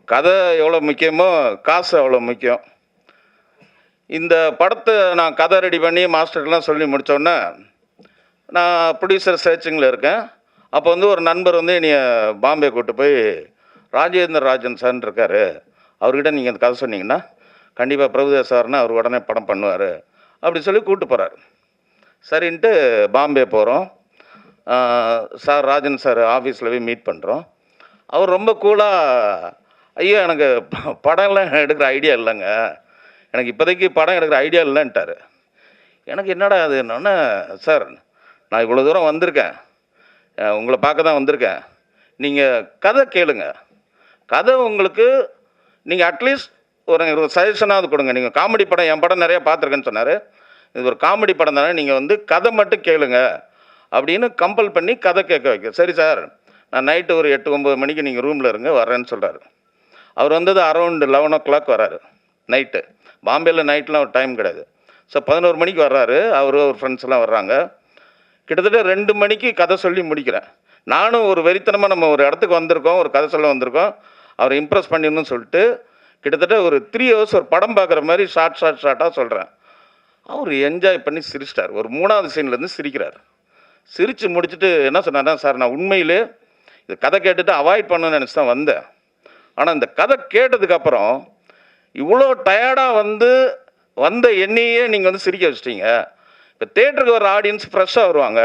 கதை எவ்வளோ முக்கியமோ காசு அவ்வளோ முக்கியம். இந்த படத்தை நான் கதை ரெடி பண்ணி மாஸ்டர்லாம் சொல்லி முடித்தோன்னே நான் ப்ரொடியூசர் சர்ச்சிங்கில் இருக்கேன். அப்போ வந்து ஒரு நண்பர் வந்து என்னைய பாம்பே கூப்பிட்டு போய் ராஜேந்திர ராஜன் சார்ன்னு இருக்கார், அவர்கிட்ட நீங்கள் இந்த கதை சொன்னீங்கன்னா கண்டிப்பாக பிரபுதேவா சார்னா அவர் உடனே படம் பண்ணுவார் அப்படி சொல்லி கூப்பிட்டு போகிறார். சரின்ட்டு பாம்பே போகிறோம். சார் ராஜன் சார் ஆஃபீஸில் போய் மீட் பண்ணுறோம். அவர் ரொம்ப கூலாக, ஐயா எனக்கு படம்லாம் எடுக்கிற ஐடியா இல்லைங்க, எனக்கு இப்போதைக்கு படம் எடுக்கிற ஐடியா இல்லைன்ட்டார். எனக்கு என்னடா அது என்னன்னா, சார் நான் இவ்வளோ தூரம் வந்திருக்கேன், உங்களை பார்க்க தான் வந்திருக்கேன், நீங்கள் கதை கேளுங்க, கதை உங்களுக்கு நீங்கள் அட்லீஸ்ட் ஒரு சஜஷனாவது கொடுங்க. நீங்கள் காமெடி படம், என் படம் நிறையா பார்த்துருக்கேன்னு சொன்னார், இது ஒரு காமெடி படம் தானே, நீங்கள் வந்து கதை மட்டும் கேளுங்க அப்படின்னு கம்பல் பண்ணி கதை கேட்க வைக்க. சரி சார், நான் நைட்டு ஒரு 8-9 மணிக்கு நீங்கள் ரூமில் இருங்க வர்றேன்னு சொல்கிறாரு. அவர் வந்தது அரௌண்ட் 11 o'clock வராரு நைட்டு. பாம்பேயில் நைட்லாம் ஒரு டைம் கிடையாது. ஸோ 11 மணிக்கு வர்றாரு. அவர் ஃப்ரெண்ட்ஸ் எல்லாம் வர்றாங்க. கிட்டத்தட்ட 2 மணிக்கு கதை சொல்லி முடிக்கிறேன். நானும் ஒரு வெறித்தனமாக நம்ம ஒரு இடத்துக்கு வந்திருக்கோம், ஒரு கதை சொல்ல வந்திருக்கோம், அவரை இம்ப்ரெஸ் பண்ணிடணும்னு சொல்லிட்டு கிட்டத்தட்ட ஒரு 3 hours ஒரு படம் பார்க்குற மாதிரி ஷார்ட்டாக சொல்கிறேன். அவர் என்ஜாய் பண்ணி சிரிச்சிட்டார். ஒரு 3வது சீன்லேருந்து சிரிக்கிறார். சிரித்து முடிச்சுட்டு என்ன சொன்னார்னா, சார் நான் உண்மையிலே இந்த கதை கேட்டுட்டு அவாய்ட் பண்ணணும்னு நினச்சி தான் வந்தேன், ஆனால் இந்த கதை கேட்டதுக்கப்புறம் இவ்வளோ டயர்டாக வந்த என்னையே நீங்கள் வந்து சிரிக்க வச்சிட்டீங்க. இப்போ தேட்டருக்கு வர ஆடியன்ஸ் ஃப்ரெஷ்ஷாக வருவாங்க,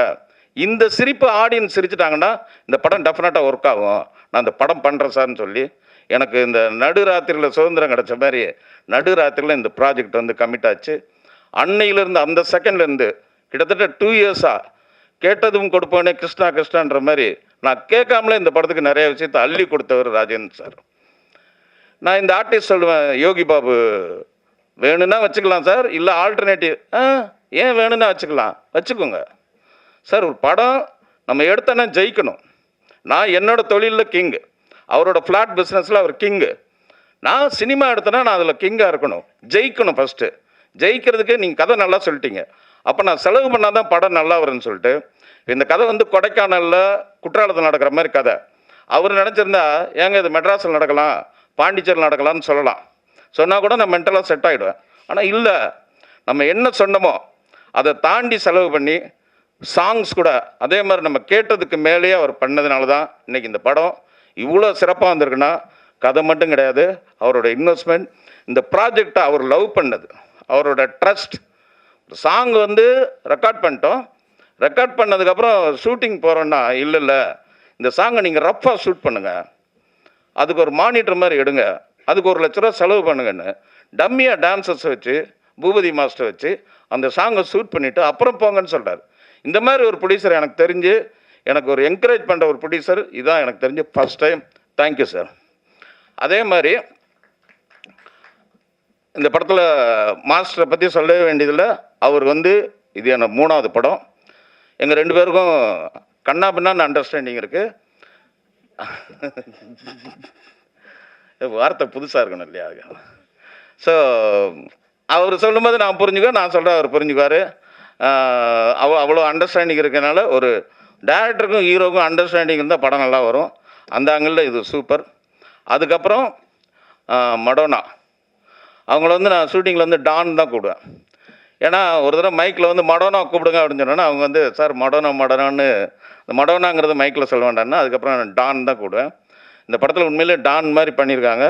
இந்த சிரிப்பு ஆடியன்ஸ் சிரிச்சிட்டாங்கன்னா இந்த படம் டெஃபினட்டாக ஒர்க் ஆகும், நான் இந்த படம் பண்ணுறேன் சார்னு சொல்லி எனக்கு இந்த நடுராத்திரியில் சுதந்திரம் கிடச்ச மாதிரி நடுராத்திரியில் இந்த ப்ராஜெக்ட் வந்து கமிட் ஆச்சு. அன்னையிலேருந்து அந்த செகண்ட்லேருந்து கிட்டத்தட்ட 2 yearsஆ கேட்டதும் கொடுப்போனே கிருஷ்ணா கிருஷ்ணான்ற மாதிரி நான் கேட்காமலே இந்த படத்துக்கு நிறைய விஷயத்தை அள்ளி கொடுத்தவர் ராஜேந்திர சார். நான் இந்த ஆர்டிஸ்ட் சொல்லுவேன், யோகி பாபு வேணும்னா வச்சுக்கலாம் சார், இல்லை ஆல்டர்னேட்டிவ் ஏன் வேணும்னா வச்சுக்கோங்க சார். ஒரு படம் நம்ம எடுத்தோன்னா ஜெயிக்கணும். நான் என்னோட தொழிலில் கிங்கு, அவரோட ஃப்ளாட் பிஸ்னஸில் அவர் கிங்கு. நான் சினிமா எடுத்தேன்னா நான் அதில் கிங்காக இருக்கணும், ஜெயிக்கணும். ஃபஸ்ட்டு ஜெயிக்கிறதுக்கு நீங்கள் கதை நல்லா சொல்லிட்டீங்க, அப்போ நான் செலவு பண்ணால் தான் படம் நல்லா வரும்னு சொல்லிட்டு இந்த கதை வந்து கொடைக்கானலில் குற்றாலத்தில் நடக்கிற மாதிரி கதை. அவர் நினச்சிருந்தா ஏங்க இது மெட்ராஸில் நடக்கலாம், பாண்டிச்சேரியில் நடக்கலாம்னு சொல்லலாம், சொன்னால் கூட நான் மென்டலாக செட் ஆகிடுவேன். ஆனால் இல்லை, நம்ம என்ன சொன்னமோ அதை தாண்டி செலவு பண்ணி சாங்ஸ் கூட அதே மாதிரி நம்ம கேட்டதுக்கு மேலேயே அவர் பண்ணதுனால தான் இன்றைக்கி இந்த படம் இவ்வளோ சிறப்பாக வந்திருக்குன்னா கதை மட்டும் கிடையாது, அவரோட இன்வெஸ்ட்மெண்ட், இந்த ப்ராஜெக்டை அவர் லவ் பண்ணது, அவரோட ட்ரஸ்ட். சாங் வந்து ரெக்கார்ட் பண்ணிட்டோம், ரெக்கார்ட் பண்ணதுக்கப்புறம் ஷூட்டிங் போகிறோன்னா இல்லை இந்த சாங்கை நீங்கள் ரஃப்பாக ஷூட் பண்ணுங்கள், அதுக்கு ஒரு மானிட்டர் மாதிரி எடுங்க, அதுக்கு 1 லட்ச ரூபா செலவு பண்ணுங்கன்னு டம்மியாக டான்சர்ஸ் வச்சு பூபதி மாஸ்டர் வச்சு அந்த சாங்கை ஷூட் பண்ணிவிட்டு அப்புறம் போங்கன்னு சொல்கிறார். இந்த மாதிரி ஒரு ப்ரொடியூசர் எனக்கு தெரிஞ்சு, எனக்கு ஒரு என்கரேஜ் பண்ணுற ஒரு ப்ரொடியூசர் இதுதான் எனக்கு தெரிஞ்சு ஃபஸ்ட் டைம். Thank you sir. அதே மாதிரி இந்த படத்தில் மாஸ்டரை பற்றி சொல்லவே வேண்டியதில்லை. அவர் வந்து இது என்ன 3வது படம். எங்கள் 2 பேருக்கும் கண்ணா பின்னான்னு அண்டர்ஸ்டாண்டிங் இருக்குது. வார்த்தை புதுசாக இருக்கணும் இல்லையா? ஸோ அவர் சொல்லும்போது நான் புரிஞ்சுக்குவேன், நான் சொல்கிறேன் அவர் புரிஞ்சுக்குவார். அவ்வளோ அண்டர்ஸ்டாண்டிங் இருக்கனால ஒரு டேரக்டருக்கும் ஹீரோக்கும் அண்டர்ஸ்டாண்டிங் இருந்தால் படம் நல்லா வரும். அந்த ஆங்கிளில் இது சூப்பர். அதுக்கப்புறம் மடோனா, அவங்கள வந்து நான் ஷூட்டிங்கில் வந்து டான் தான் கூப்பிடுவேன். ஏன்னா ஒரு தடவை மைக்கில் வந்து மடோனா கூப்பிடுங்க அப்படின்னு சொன்னோன்னா அவங்க வந்து சார் மடோனான்னு மடோனாங்கிறது மைக்கில் சொல்ல வேண்டாம்னா அதுக்கப்புறம் டான் தான் கூப்பிடுவேன். இந்த படத்தில் உண்மையிலே டான் மாதிரி பண்ணியிருக்காங்க.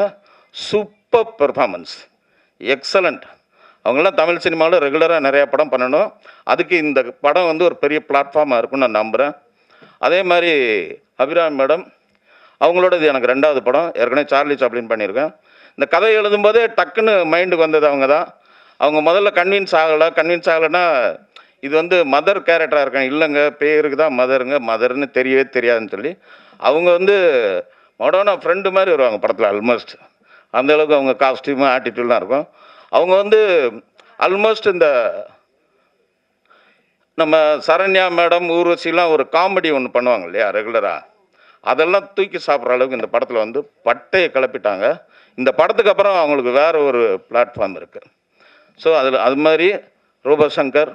Super performance, excellent. அவங்களாம் தமிழ் சினிமாவில் ரெகுலராக நிறையா படம் பண்ணணும், அதுக்கு இந்த படம் வந்து ஒரு பெரிய பிளாட்ஃபார்மாக இருக்குன்னு நான் நம்புகிறேன். அதே மாதிரி அபிராமி மேடம், அவங்களோட இது எனக்கு 2வது படம். ஏற்கனவே சார்லி சாப்ளின் பண்ணியிருக்கேன். இந்த கதை எழுதும்போதே டக்குன்னு மைண்டுக்கு வந்தது அவங்க தான். அவங்க முதல்ல கன்வின்ஸ் ஆகலைன்னா இது வந்து மதர் கேரக்டராக இருக்கேன், இல்லைங்க பேருக்கு தான் மதர்னு தெரியவே தெரியாதுன்னு சொல்லி அவங்க வந்து மடோனா ஃப்ரெண்டு மாதிரி வருவாங்க படத்தில். ஆல்மோஸ்ட் அந்தளவுக்கு அவங்க காஸ்டியூமு ஆட்டிடியூட்லாம் இருக்கும். அவங்க வந்து ஆல்மோஸ்ட் இந்த நம்ம சரண்யா மேடம் ஊர்வசிலாம் ஒரு காமெடி ஒன்று பண்ணுவாங்க இல்லையா ரெகுலராக, அதெல்லாம் தூக்கி சாப்பிட்ற அளவுக்கு இந்த படத்தில் வந்து பட்டையை கிளப்பிட்டாங்க. இந்த படத்துக்கு அப்புறம் அவங்களுக்கு வேறு ஒரு பிளாட்ஃபார்ம் இருக்குது. ஸோ அது மாதிரி ரூபசங்கர்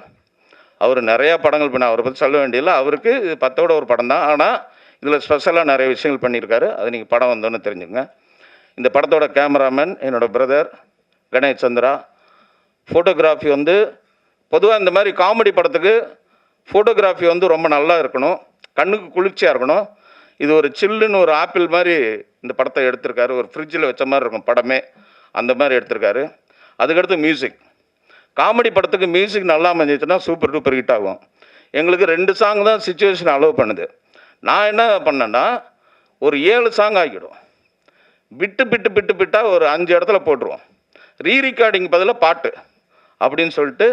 அவர் நிறையா படங்கள் பண்ண, அவரை பற்றி சொல்ல வேண்டியதில்லை. அவருக்கு இது 10ஓட ஒரு படம் தான். ஆனால் இதில் ஸ்பெஷலாக நிறைய விஷயங்கள் பண்ணியிருக்காரு. அது நீங்கள் படம் வந்தோன்னு தெரிஞ்சுங்க. இந்த படத்தோட கேமராமேன் என்னோடய பிரதர் கணேஷ் சந்திரா. ஃபோட்டோகிராஃபி வந்து பொதுவாக இந்த மாதிரி காமெடி படத்துக்கு ஃபோட்டோகிராஃபி வந்து ரொம்ப நல்லா இருக்கணும், கண்ணுக்கு குளிர்ச்சியாக இருக்கணும். இது ஒரு சில்லுன்னு ஒரு ஆப்பிள் மாதிரி இந்த படத்தை எடுத்திருக்காரு. ஒரு ஃப்ரிட்ஜில் வச்ச மாதிரி இருக்கும் படமே, அந்த மாதிரி எடுத்திருக்காரு. அதுக்கடுத்து மியூசிக். காமெடி படத்துக்கு மியூசிக் நல்லா அமைஞ்சிச்சுன்னா சூப்பர் டூப்பர் ஹிட் ஆகும். எங்களுக்கு 2 சாங் தான் சிச்சுவேஷன் அலோவ் பண்ணுது. நான் என்ன பண்ணேன்னா ஒரு 7 சாங் ஆக்கிடும். விட்டால் ஒரு 5 இடத்துல போட்டுருவோம். ரீரிகார்டிங் பதிலாக பாட்டு அப்படின்னு சொல்லிட்டு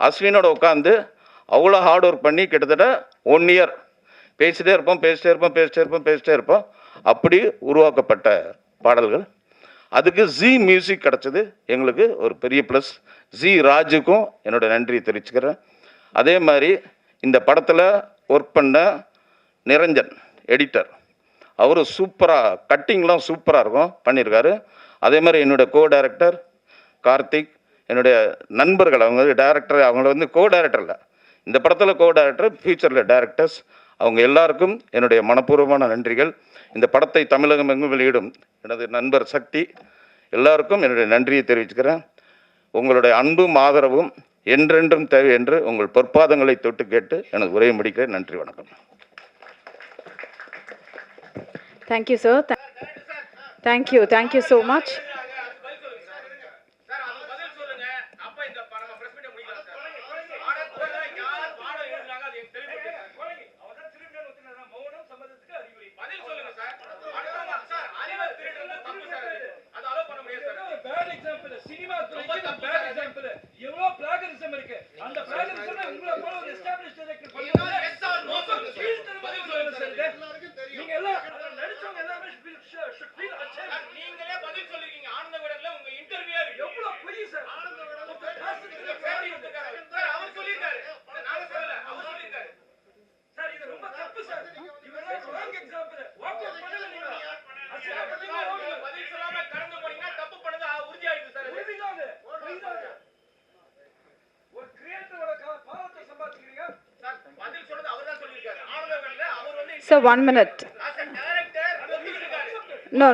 அஸ்வினோட உட்காந்து அவ்வளோ ஹார்ட் ஒர்க் பண்ணி கிட்டத்தட்ட 1 இயர் பேசிட்டே இருப்போம். அப்படி உருவாக்கப்பட்ட பாடல்கள். அதுக்கு ஜி மியூசிக் கிடச்சது எங்களுக்கு ஒரு பெரிய ப்ளஸ். ஜி ராஜுக்கும் என்னோடய நன்றியை தெரிவிச்சுக்கிறேன். அதே மாதிரி இந்த படத்தில் ஒர்க் பண்ண நிரஞ்சன் எடிட்டர், அவர் சூப்பராக கட்டிங்லாம் சூப்பராக இருக்கும் பண்ணியிருக்காரு. அதே மாதிரி என்னுடைய கோ டைரக்டர் கார்த்திக், என்னுடைய நண்பர்கள், அவங்க டைரக்டர், அவங்கள வந்து கோ டைரக்டர் இல்லை, இந்த படத்தில் கோ டைரக்டர், ஃபியூச்சரில் டைரக்டர்ஸ், அவங்க எல்லாருக்கும் என்னுடைய மனப்பூர்வமான நன்றிகள். இந்த படத்தை தமிழகம் எங்கும் வெளியிடும் எனது நண்பர் சக்தி, எல்லாருக்கும் என்னுடைய நன்றியை தெரிவிச்சுக்கிறேன். உங்களுடைய அன்பும் ஆதரவும் என்றென்றும் தேவை என்று உங்கள் பொற்பாதங்களை தொட்டு கேட்டு எனது உரையை முடிக்கிறேன். நன்றி, வணக்கம். Thank you, sir. Thank you so much. Sir, 1 minute. No.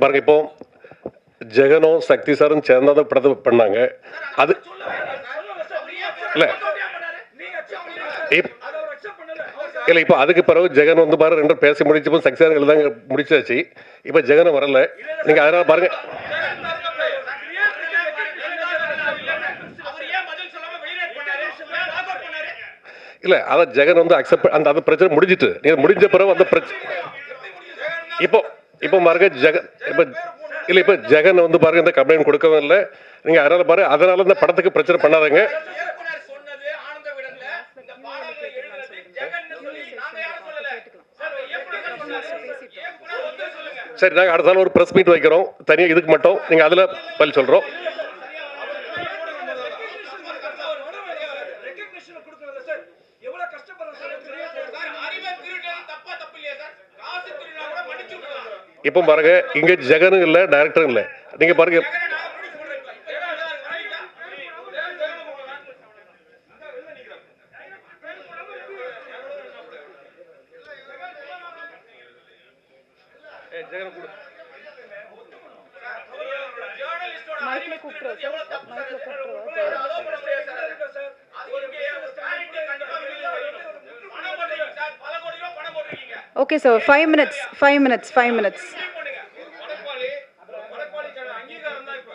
பாருங்க, இப்போ ஜெகனும் சக்தி சாரும் சேர்ந்தாத படத்தை பண்ணாங்க. அது இல்லை இல்லை இப்போ அதுக்கு பிறகு ஜெகன் வந்து பாருங்க 2 பேசி முடிச்சப்போ சக்தி சார் தான் முடிச்சாச்சு. இப்போ ஜெகன் வரல, நீங்கள் அதனால பாருங்க. இல்லை அதான் ஜெகன் வந்து அக்செப்ட் அந்த பிரச்சனை முடிஞ்சிட்டு, நீங்கள் முடிஞ்ச பிறகு அந்த பிரச்சனை இப்போ பாருங்க இப்போ ஜெகன் வந்து பாருங்க இந்த கம்ப்ளைண்ட் கொடுக்கவும் இல்லை. நீங்கள் அதனால இந்த படத்துக்கு பிரச்சனை பண்ணாதீங்க. சரி, நாங்கள் அடுத்த நாள் ஒரு ப்ரெஸ் மீட் வைக்கிறோம் தனியாக, இதுக்கு மட்டும் நீங்கள் அதில் பதில் சொல்கிறோம். இப்போ பாருங்க, இங்க ஜெகனும் இல்லை டைரக்டரும் இல்லை. நீங்க பாருங்க, மைக்ல கூப்பிடுறோம் சார், மைக்ல கூப்பிடுறோம். Okay, sir. 5 minutes. 5 minutes. 5 minutes. படைப்பாளிக்கான அங்கீகாரம் தான் இப்ப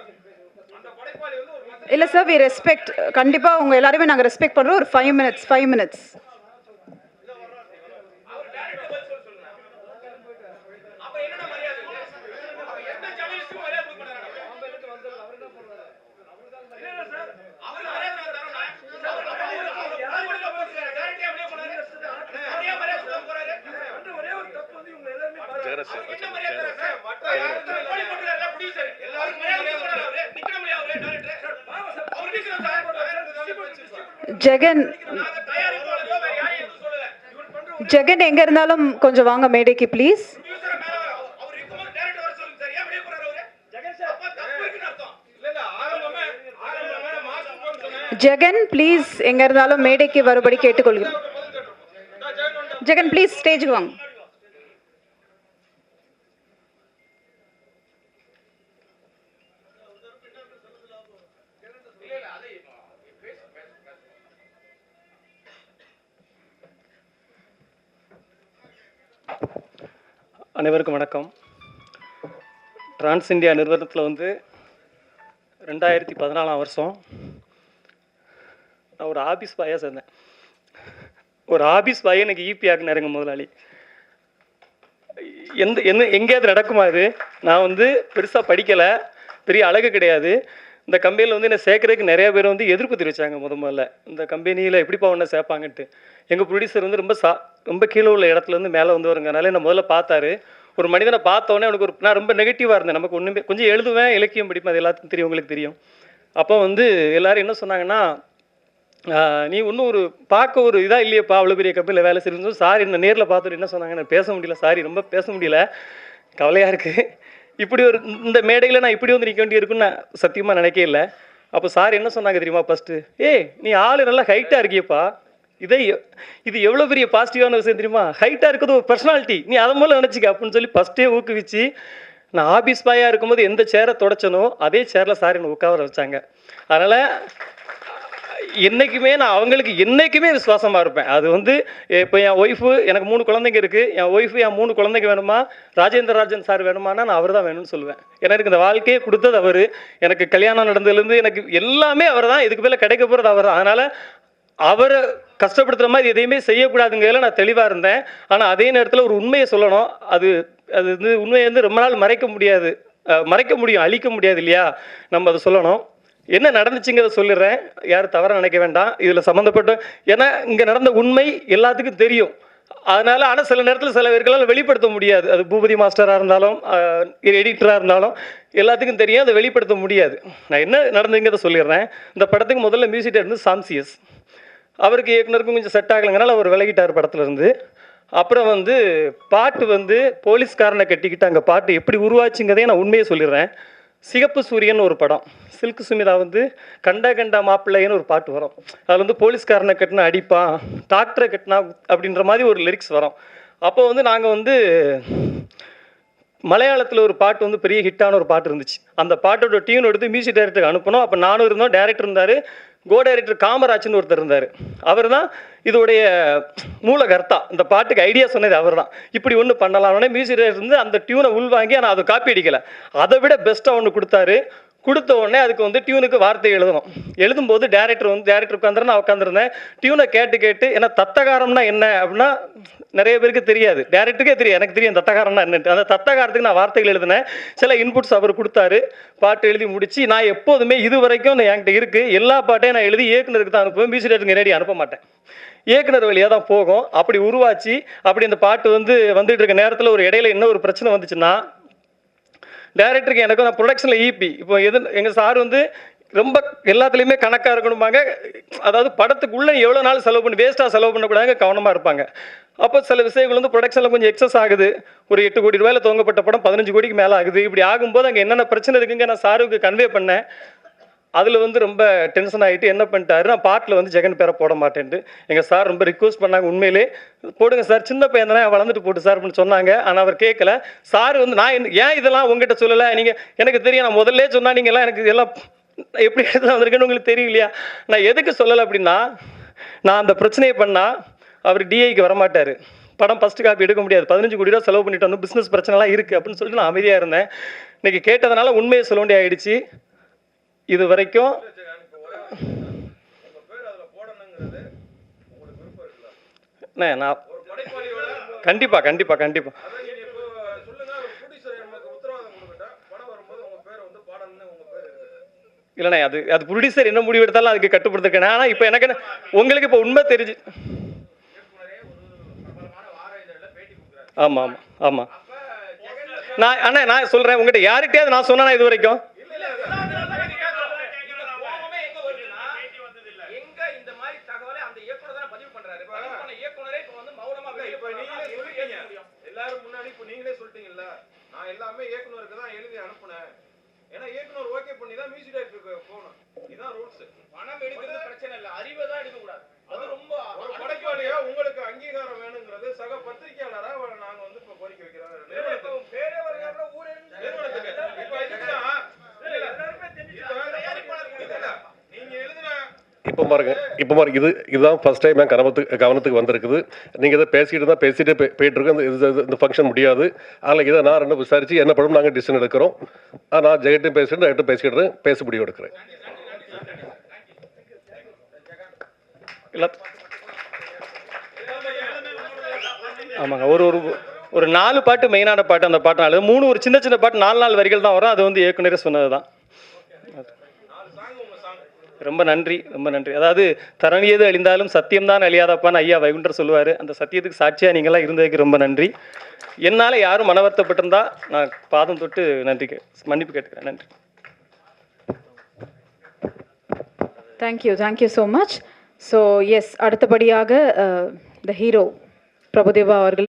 அந்த படைப்பாளி வந்து ஒரு இல்ல சார், we respect. கண்டிப்பா உங்க எல்லாரையுமே நாங்க ரெஸ்பெக்ட் பண்றோம். ஒரு 5 minutes. 5 minutes. அப்ப என்னடா மரியாதை அப்ப எந்த ஜர்னலிஸ்டும் மரியாதை கொடுக்க மாட்டாங்க இல்ல சார் அவர் மரியாதை தரணும் டைரக்டா அப்படியே போறாரு அப்படியே மரியாதை கொடுக்க போறாரு ஒரே ஒரு தப்பு வந்து இவங்க எல்லாரும் என்ன மரியாதை சார் மற்ற யாரும் கோடி போட்டுறாரு ப்ரொடியூசர் எல்லாரும் மரியாதை கொடுக்கறாரு அவரே நிக்க முடியாது அவரே டைரக்டர் அவர் நிக்கணும் சார் ஜெகன் நாங்க தயாரிப்பாளரோ வேற யாரையும் எதுவும் சொல்லல இவர் பண்ற ஜெகன் எங்க இருந்தாலும் கொஞ்சம் வாங்க மேடைக்கு ப்ளீஸ். ப்ரொடியூசர் மேல அவர் இருக்கும்போது டைரக்டர் வர சொல்லுங்க சார் ஏன் அப்படியே போறாரு அவரே ஜெகன் சார் அப்ப தப்பு இருக்குன்னு அர்த்தம் இல்ல ஆரம்பமே மாஸ்டர் போன் சொன்னேன் ஜெகன் ப்ளீஸ் எங்க இருந்தாலும் மேடைக்கு வரும்படி கேட்டுக்கொள்கிறேன். ஜெகன் ப்ளீஸ் ஸ்டேஜுக்கு வாங்க. அனைவருக்கும் வணக்கம். டிரான்ஸ் இந்தியா நிறுவனத்தில் வந்து 2014 வருஷம் நான் ஒரு ஆபீஸ் பாயாக சேர்ந்தேன். ஒரு ஆபீஸ் பாயை எனக்கு ஈபி ஆக்குனாருங்க முதலாளி. எங்கேயாவது நடக்குமா இது? நான் வந்து பெருசாக படிக்கலை, பெரிய அழகு கிடையாது. இந்த கம்பெனியில் வந்து என்னை சேர்க்கறதுக்கு நிறைய பேர் வந்து எதிர்ப்பு தெரிவித்தாங்க. முதல்ல இந்த கம்பெனியில் எப்படிப்பா ஒன்றை சேர்ப்பாங்கன்ட்டு. எங்கள் ப்ரொடியூசர் வந்து ரொம்ப கீழே உள்ள இடத்துல இருந்து மேலே வந்து வருங்கனால என்னை முதல்ல பார்த்தாரு. ஒரு மனிதனை பார்த்தோன்னே அவனுக்கு நான் ரொம்ப நெகட்டிவாக இருந்தேன். நமக்கு ஒன்றுமே கொஞ்சம் எழுதுவேன், இலக்கியம் படிப்பேன், அது எல்லாத்துக்கும் தெரியும், உங்களுக்கு தெரியும். அப்போ வந்து எல்லோரும் என்ன சொன்னாங்கன்னா, நீ இன்னும் ஒரு பார்க்க ஒரு இதாக இல்லையப்பா, அவ்வளோ பெரிய கம்பெனியில் வேலை செய்யணும். சாரி, என்ன நேரில் பார்த்துட்டு என்ன சொன்னாங்க, நான் பேச முடியல, சாரி ரொம்ப பேச முடியல, கவலையாக இருக்குது. இப்படி ஒரு இந்த மேடையில் நான் இப்படி வந்து நிற்க வேண்டி இருக்குன்னு நான் சத்தியமாக நினைக்கவே இல்லை. அப்போ சார் என்ன சொன்னாங்க தெரியுமா? ஃபஸ்ட்டு, நீ ஆள் நல்லா ஹைட்டாக இருக்கியப்பா, இது எவ்வளோ பெரிய பாசிட்டிவான விஷயம் தெரியுமா? ஹைட்டாக இருக்கிறது ஒரு பர்சனாலிட்டி, நீ அதை மூலம் நினச்சிக்க அப்படின்னு சொல்லி ஃபஸ்ட்டே ஊக்குவிச்சு, நான் ஆபீஸ் பாயாக இருக்கும்போது எந்த சேரை தொடச்சனோ அதே சேரில் சார் என்னை உட்கார வச்சாங்க. அதனால் என்றைக்குமே நான் அவங்களுக்கு என்றைக்குமே விசுவாசமாக இருப்பேன். அது வந்து இப்போ என் ஒய்ஃபு, எனக்கு 3 குழந்தைங்க இருக்குது. என் ஒய்ஃபு என் 3 குழந்தைங்க வேணுமா, ராஜேந்திர ராஜன் சார் வேணுமானா நான் அவர் தான் வேணும்னு சொல்லுவேன். ஏன்னா எனக்கு இந்த வாழ்க்கையே கொடுத்தது அவர். எனக்கு கல்யாணம் நடந்ததுலேருந்து எனக்கு எல்லாமே அவர் தான். இதுக்கு மேலே கிடைக்க போகிறது அவர் தான். அதனால் அவரை கஷ்டப்படுத்துகிற மாதிரி எதையுமே செய்யக்கூடாதுங்கிறதுல நான் தெளிவாக இருந்தேன். ஆனால் அதே நேரத்தில் ஒரு உண்மையை சொல்லணும். அது வந்து உண்மையை வந்து ரொம்ப நாள் மறைக்க முடியும், அழிக்க முடியாது இல்லையா? நம்ம அதை சொல்லணும். என்ன நடந்துச்சுங்கிறத சொல்லிடுறேன், யாரும் தவறாக நினைக்க வேண்டாம். இதில் சம்மந்தப்பட்ட, ஏன்னா இங்கே நடந்த உண்மை எல்லாத்துக்கும் தெரியும். அதனால் ஆனால் சில நேரத்தில் சில பேர்களால் வெளிப்படுத்த முடியாது. அது பூபதி மாஸ்டராக இருந்தாலும் எடிட்டராக இருந்தாலும் எல்லாத்துக்கும் தெரியும், அதை வெளிப்படுத்த முடியாது. நான் என்ன நடந்துங்கிறத சொல்லிடுறேன். இந்த படத்துக்கு முதல்ல மியூசிக் டைரக்டர் சாம்சியஸ், அவருக்கு இயக்குனருக்கும் கொஞ்சம் செட் ஆகலைங்கனால அவர் விலகிட்டார் படத்துலேருந்து. அப்புறம் வந்து பாட்டு வந்து போலீஸ்காரனை கட்டிக்கிட்டு அங்கே பாட்டு எப்படி உருவாச்சுங்கிறதே நான் உண்மையை சொல்லிடுறேன். சிகப்பு சூரியன் ஒரு படம், சில்க் சுமிதா வந்து கண்டா மாப்பிள்ளைன்னு ஒரு பாட்டு வரும். அதில் வந்து போலீஸ்காரனை கட்டினா அடிப்பான், டாக்டரை கட்டினா அப்படின்ற மாதிரி ஒரு லிரிக்ஸ் வரும். அப்போ வந்து நாங்கள் வந்து மலையாளத்தில் ஒரு பாட்டு வந்து பெரிய ஹிட்டான ஒரு பாட்டு இருந்துச்சு. அந்த பாட்டோட டியூன் எடுத்து மியூசிக் டைரக்டருக்கு அனுப்பணும். அப்போ நானும் இருந்தோம், டைரக்டர் இருந்தார், கோ டைரக்டர் காமராஜ்னு ஒருத்தர் இருந்தார். அவர் தான் இதோடைய மூலகர்த்தா. இந்த பாட்டுக்கு ஐடியா சொன்னது அவர் தான். இப்படி ஒன்று பண்ணலாம்னே மியூசிக் டைரக்டர் வந்து அந்த டியூனை உள்வாங்கி, ஆனால் அதை காப்பி அடிக்கலை, அதை விட பெஸ்ட்டாக ஒன்று கொடுத்தாரு. கொடுத்த உடனே அதுக்கு வந்து டியூனுக்கு வார்த்தை எழுதணும். எழுதும்போது டேரக்டர் உட்காந்துரு, நான் உட்காந்துருந்தேன். டியூனை கேட்டு ஏன்னா தத்தகாரம்னா என்ன அப்படின்னா நிறைய பேருக்கு தெரியாது, டேரக்டருக்கே தெரியும், எனக்கு தெரியும் தத்தகாரம்னா என்னட்டு. அந்த தத்தகாரத்துக்கு நான் வார்த்தைகள் எழுதினேன். சில இன்புட்ஸ் அவர் கொடுத்தாரு. பாட்டு எழுதி முடிச்சு, நான் எப்போதுமே இது வரைக்கும் என்கிட்ட இருக்குது எல்லா பாட்டையும் நான் எழுதி இயக்குனருக்கு தான் அனுப்புவேன், மியூசிக் டைரக்டருக்கு நேரடி அனுப்ப மாட்டேன். இயக்குனர் வழியாக தான் போகும். அப்படி உருவாச்சு. அப்படி அந்த பாட்டு வந்துட்டு இருக்க நேரத்தில் ஒரு இடையில என்ன ஒரு பிரச்சனை வந்துச்சுன்னா, டைரக்டருக்கு எனக்கும் நான் ப்ரொடக்ஷனில் ஈபி இப்போ எங்கள் சார் வந்து ரொம்ப எல்லாத்துலேயுமே கணக்காக இருக்கணுமாங்க. அதாவது படத்துக்குள்ளே எவ்வளோ நாள் செலவு பண்ணி வேஸ்ட்டாக செலவு பண்ணக்கூடாதுங்க, கவனமாக இருப்பாங்க. அப்போ சில விஷயங்கள் வந்து ப்ரொடக்ஷனில் கொஞ்சம் எக்ஸஸ் ஆகுது. ஒரு 8 கோடி ரூபாயில் துவங்கப்பட்ட படம் 15 கோடிக்கு மேலே ஆகுது. இப்படி ஆகும்போது அங்கே என்னென்ன பிரச்சனை இருக்குங்க நான் சாருக்கு கன்வே பண்ணேன். அதில் வந்து ரொம்ப டென்ஷன் ஆகிட்டு என்ன பண்ணிட்டாரு, நான் பாட்டில் வந்து ஜெகன் பேரை போட மாட்டேன்ட்டு எங்கள் சார் ரொம்ப ரிக்வஸ்ட் பண்ணாங்க. உண்மையிலே போடுங்க சார், சின்ன பையன் தானே, வளர்ந்துட்டு போட்டு சார் அப்படின்னு சொன்னாங்க. ஆனால் அவர் கேட்கல. சார் வந்து நான் ஏன் இதெல்லாம் உங்ககிட்ட சொல்லலை, நீங்கள் எனக்கு தெரியும், நான் முதல்ல சொன்னால் நீங்கள்லாம் எனக்கு இதெல்லாம் எப்படி எடுத்து வந்திருக்கேன்னு உங்களுக்கு தெரியும் இல்லையா? நான் எதுக்கு சொல்லலை அப்படின்னா, நான் அந்த பிரச்சனையை பண்ணால் அவர் டிஐக்கு வரமாட்டார், படம் ஃபஸ்ட்டு காப்பி எடுக்க முடியாது, 15 கோடி ரூபா செலவு பண்ணிட்டு வந்து பிஸ்னஸ் பிரச்சனைலாம் இருக்குது அப்படின்னு சொல்லிட்டு நான் அமைதியாக இருந்தேன். இன்றைக்கி கேட்டதுனால உண்மையை சொல்ல வேண்டிய ஆயிடுச்சு. இது வரைக்கும் நான் கண்டிப்பாக கண்டிப்பாக கண்டிப்பாக இல்லைண்ணே, அது ப்ரொடியூசர் என்ன முடிவு எடுத்தாலும் அதுக்கு கட்டுப்படுத்திருக்கேன். ஆனால் இப்போ எனக்கு என்ன, உங்களுக்கு இப்போ உண்மை தெரிஞ்சு. ஆமாம் ஆமாம் ஆமாம். நான் சொல்கிறேன், உங்கள்கிட்ட யார்கிட்டயாவது நான் சொன்னேன்னா இது வரைக்கும் எல்லாரும் முன்னாடி இப்ப நீங்களே சொல்லிட்டீங்கல்ல, நான் எல்லாமே இயக்குனருக்கு தான் எழுதி அனுப்புனேன். ஏன்னா இயக்குனர் ஓகே பண்ணி தான் மியூசிக் டைரக்டருக்கு போகணும். இதுதான் ரூல்ஸ். பணம் எடுக்கிறது பிரச்சனை இல்ல, அறிவை தான் எடுக்க கூடாது. அது ரொம்ப ஒரு படைப்பாளியா உங்களுக்கு அங்கீகாரம் வேணுங்கிறது சக பத்திரிகையாளரா நாங்க வந்து இப்ப கோரிக்கை வைக்கிறோம். பேரே வருகிற ஊரே நிறுவனத்துக்கு இப்ப இதுதான் எல்லாருமே தெரிஞ்சுட்டாங்க. நீங்க எழுதின இப்போ பாருங்க இதுதான் ஃபர்ஸ்ட் டைம் என் கவனத்துக்கு வந்திருக்குது. நீங்கள் இதை பேசிட்டு போயிட்டு இருக்கோம். இந்த ஃபங்க்ஷன் முடியாது. அதில் இதை நான் ரெண்டு விசாரித்து என்ன படம் நாங்கள் டிசிஷன் எடுக்கிறோம். நான் ஜெகட்டும் பேசிக்கிட்டு பேச முடிவு எடுக்கிறேன். இல்லை ஆமாங்க, ஒரு 4 பாட்டு மெயினான பாட்டு, அந்த பாட்டு 4, 3 ஒரு சின்ன சின்ன பாட்டு 4 வரிகள் தான் வரும். அது வந்து ஏற்கனவே சொன்னது தான். ரொம்ப நன்றி, ரொம்ப நன்றி. அதாவது தரணியது அழிந்தாலும் சத்தியம்தான் அழியாதப்பான்னு ஐயா வைகுண்டர் சொல்லுவார். அந்த சத்தியத்துக்கு சாட்சியாக நீங்களாம் இருந்ததுக்கு ரொம்ப நன்றி. என்னால் யாரும் மன வருத்தப்பட்டிருந்தா நான் பாதம் தொட்டு மன்னிப்பு கேட்டுக்கிறேன். நன்றி. Thank you so much. So yes, அடுத்தபடியாக த ஹீரோ பிரபுதேவா அவர்கள்.